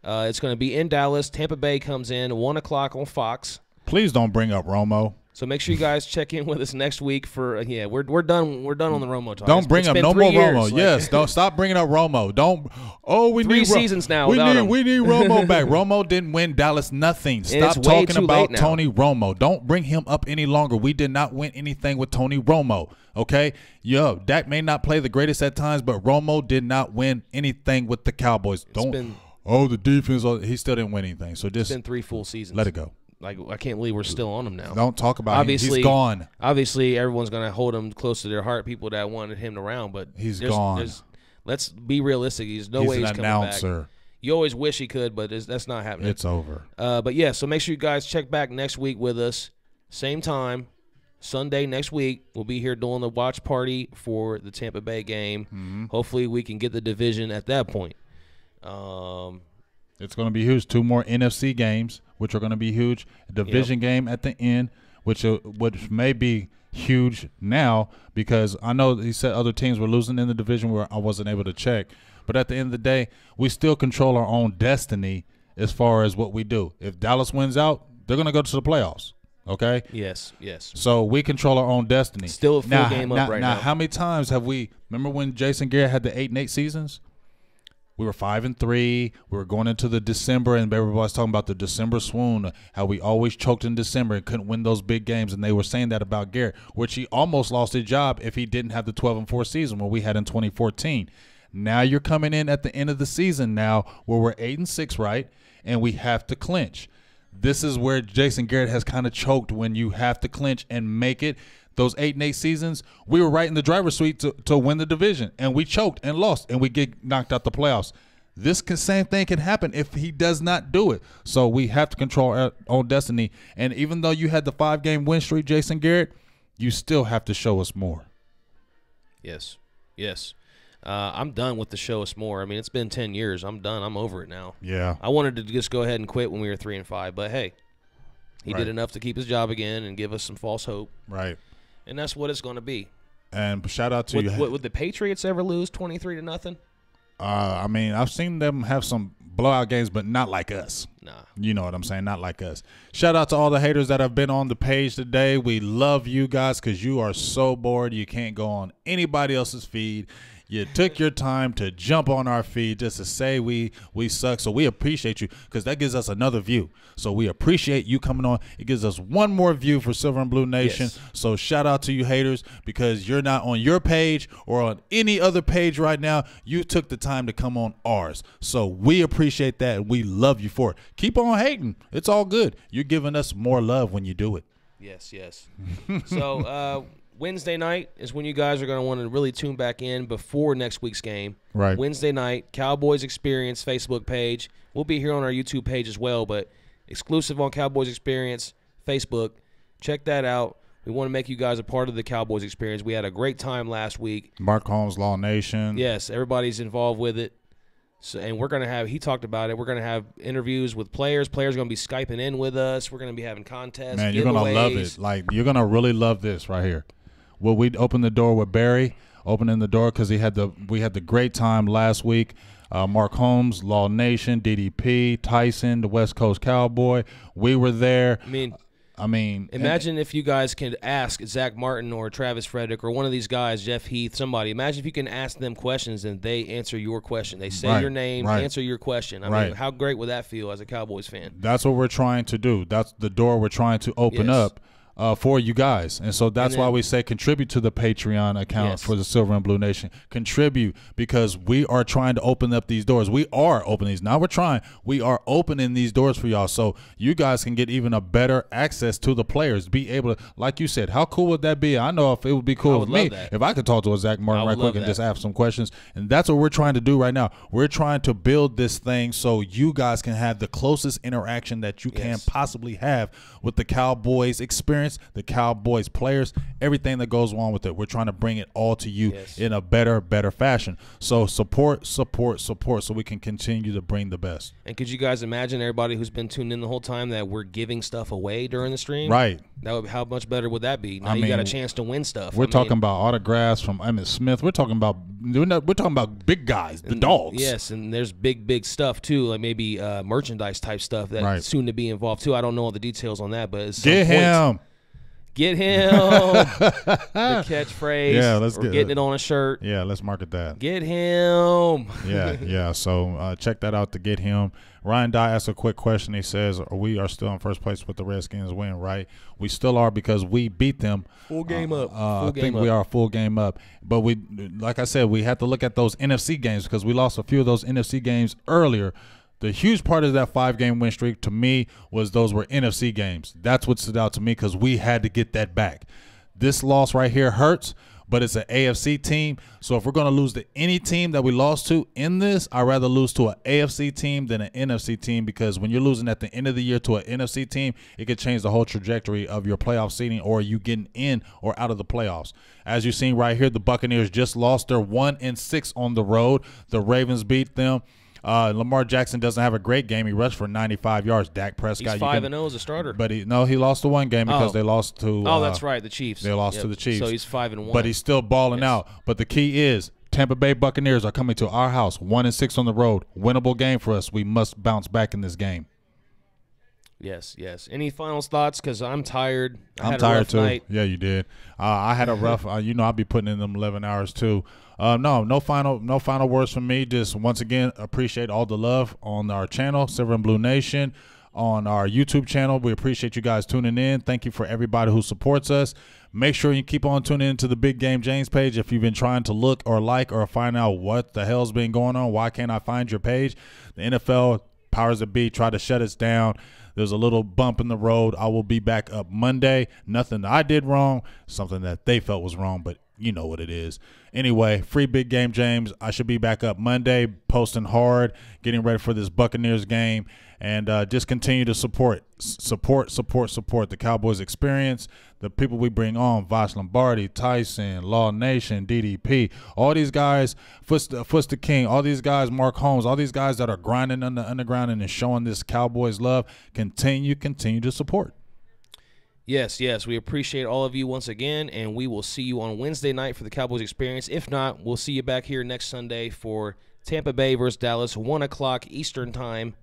it's going to be in Dallas. Tampa Bay comes in 1 o'clock on Fox. Please don't bring up Romo. So make sure you guys check in with us next week for we're done. We're done on the Romo talk. Don't bring up no more Romo. Yes, don't stop bringing up Romo. Don't. Oh, we need 3 seasons now. We need Romo back. Romo didn't win Dallas nothing. Stop talking about Tony Romo. Don't bring him up any longer. We did not win anything with Tony Romo. Okay, Dak may not play the greatest at times, but Romo did not win anything with the Cowboys. The defense. He still didn't win anything. So just it's been 3 full seasons. Let it go. Like, I can't believe we're still on him now. Don't talk about him. He's gone. Obviously, everyone's going to hold him close to their heart, people that wanted him around, but he's gone. let's be realistic. There's no way he's coming back. You always wish he could, but that's not happening. It's over. But, yeah, so make sure you guys check back next week with us. Same time, Sunday next week. We'll be here doing the watch party for the Tampa Bay game. Hopefully we can get the division at that point. It's going to be huge. 2 more NFC games, which are going to be huge. A division game at the end, which may be huge now because I know he said other teams were losing in the division where I wasn't able to check. But at the end of the day, we still control our own destiny as far as what we do. If Dallas wins out, they're going to go to the playoffs. Okay? Yes. So we control our own destiny. Still a full game up right now. Now, how many times have we – remember when Jason Garrett had the 8-8 seasons? We were 5-3. We were going into the December, and everybody was talking about the December swoon, how we always choked in December and couldn't win those big games, and they were saying that about Garrett, which he almost lost his job if he didn't have the 12-4 season what we had in 2014. Now you're coming in at the end of the season now where we're 8-6, right, and we have to clinch. This is where Jason Garrett has kind of choked when you have to clinch and make it. Those 8-8 seasons, we were right in the driver's seat to win the division, and we choked and lost, and we get knocked out the playoffs. This same thing can happen if he does not do it. So we have to control our own destiny. And even though you had the 5-game win streak, Jason Garrett, you still have to show us more. Yes. I'm done with the show us more. I mean, it's been 10 years. I'm done. I'm over it now. Yeah. I wanted to just go ahead and quit when we were 3-5, but hey, he did enough to keep his job again and give us some false hope. Right. And that's what it's going to be. And shout out to you. Would the Patriots ever lose 23-0? I mean, I've seen them have some blowout games, but not like us. Nah. You know what I'm saying? Not like us. Shout out to all the haters that have been on the page today. We love you guys because you are so bored you can't go on anybody else's feed. You took your time to jump on our feed just to say we suck. So we appreciate you because that gives us another view. So we appreciate you coming on. It gives us one more view for Silver and Blue Nation. Yes. So shout out to you haters because you're not on your page or on any other page right now. You took the time to come on ours. So we appreciate that and we love you for it. Keep on hating. It's all good. You're giving us more love when you do it. Yes. So Wednesday night is when you guys are going to want to really tune back in before next week's game. Right. Wednesday night, Cowboys Experience Facebook page. We'll be here on our YouTube page as well, but exclusive on Cowboys Experience Facebook. Check that out. We want to make you guys a part of the Cowboys Experience. We had a great time last week. Mark Holmes, Law Nation. Yes, everybody's involved with it. So, and we're going to have, he talked about it, we're going to have interviews with players. Players are going to be Skyping in with us. We're going to be having contests, Man, you're going to love it. Like, you're going to really love this right here. Well, we opened the door with Barry, opening the door because we had the great time last week. Mark Holmes, Law Nation, DDP, Tyson, the West Coast Cowboy. We were there. I mean, imagine if you guys can ask Zach Martin or Travis Frederick or one of these guys, Jeff Heath, somebody. Imagine if you can ask them questions and they answer your question. They say your name, answer your question. I mean, how great would that feel as a Cowboys fan? That's what we're trying to do. That's the door we're trying to open up. For you guys. And so that's why we say contribute to the Patreon account for the Silver and Blue Nation. Contribute because we are trying to open up these doors. We are opening these. Now we're trying. We are opening these doors for y'all so you guys can get even a better access to the players. Be able to, like you said, how cool would that be? I know if it would be cool with me if I could talk to a Zach Martin right quick and just ask some questions. And that's what we're trying to do right now. We're trying to build this thing so you guys can have the closest interaction that you can possibly have with the Cowboys experience, the Cowboys players, everything that goes on with it. We're trying to bring it all to you in a better fashion. So support so we can continue to bring the best. And could you guys imagine everybody who's been tuned in the whole time that we're giving stuff away during the stream? Right. How much better would that be? Now you got a chance to win stuff. We're talking about autographs from Emmitt Smith. We're talking about big guys, the dogs. Yes, and there's big stuff too, like maybe merchandise type stuff that's soon to be involved too. I don't know all the details on that, but Get him. The catchphrase. Yeah, let's getting it on a shirt. Yeah, let's market that. Get him. Yeah. So check that out to get him. Ryan Dye asked a quick question. He says, "We are still in first place with the Redskins win, right? We still are because we beat them. Full game up. I think we are full game up. But we, like I said, we have to look at those NFC games because we lost a few of those NFC games earlier." The huge part of that 5-game win streak to me was those were NFC games. That's what stood out to me because we had to get that back. This loss right here hurts, but it's an AFC team. So if we're going to lose to any team that we lost to in this, I'd rather lose to an AFC team than an NFC team, because when you're losing at the end of the year to an NFC team, it could change the whole trajectory of your playoff seeding or you getting in or out of the playoffs. As you've seen right here, the Buccaneers just lost their 1-6 on the road. The Ravens beat them. Lamar Jackson doesn't have a great game. He rushed for 95 yards. Dak Prescott. He's 5-0 as a starter. But he lost the one game because they lost to. That's right, the Chiefs. They lost to the Chiefs. So he's 5-1. But he's still balling out. But the key is Tampa Bay Buccaneers are coming to our house, 1-6 on the road. Winnable game for us. We must bounce back in this game. Yes. Any final thoughts? Because I'm tired. I'm tired too. Night. Yeah, you did. I had a rough. I'll be putting in them 11 hours too. No final words from me. Just once again, appreciate all the love on our channel, Silver and Blue Nation, on our YouTube channel. We appreciate you guys tuning in. Thank you for everybody who supports us. Make sure you keep on tuning into the Big Game James page. If you've been trying to look or like or find out what the hell's been going on, why can't I find your page? The NFL powers that be try to shut us down. There's a little bump in the road. I will be back up Monday. Nothing that I did wrong, something that they felt was wrong, but you know what it is. Anyway, free Big Game James. I should be back up Monday, posting hard, getting ready for this Buccaneers game, and just continue to support the Cowboys experience, the people we bring on, Vosh Lombardi, Tyson, Law Nation, DDP, all these guys, Foots the King, all these guys, Mark Holmes, all these guys that are grinding on the underground and showing this Cowboys love. Continue to support. Yes, we appreciate all of you once again, and we will see you on Wednesday night for the Cowboys experience. If not, we'll see you back here next Sunday for Tampa Bay versus Dallas, 1 o'clock Eastern time,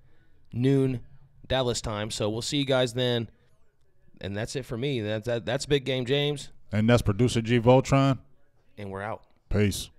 noon Dallas time. So we'll see you guys then. And that's it for me. That's Big Game James. And that's producer G Voltron. And we're out. Peace.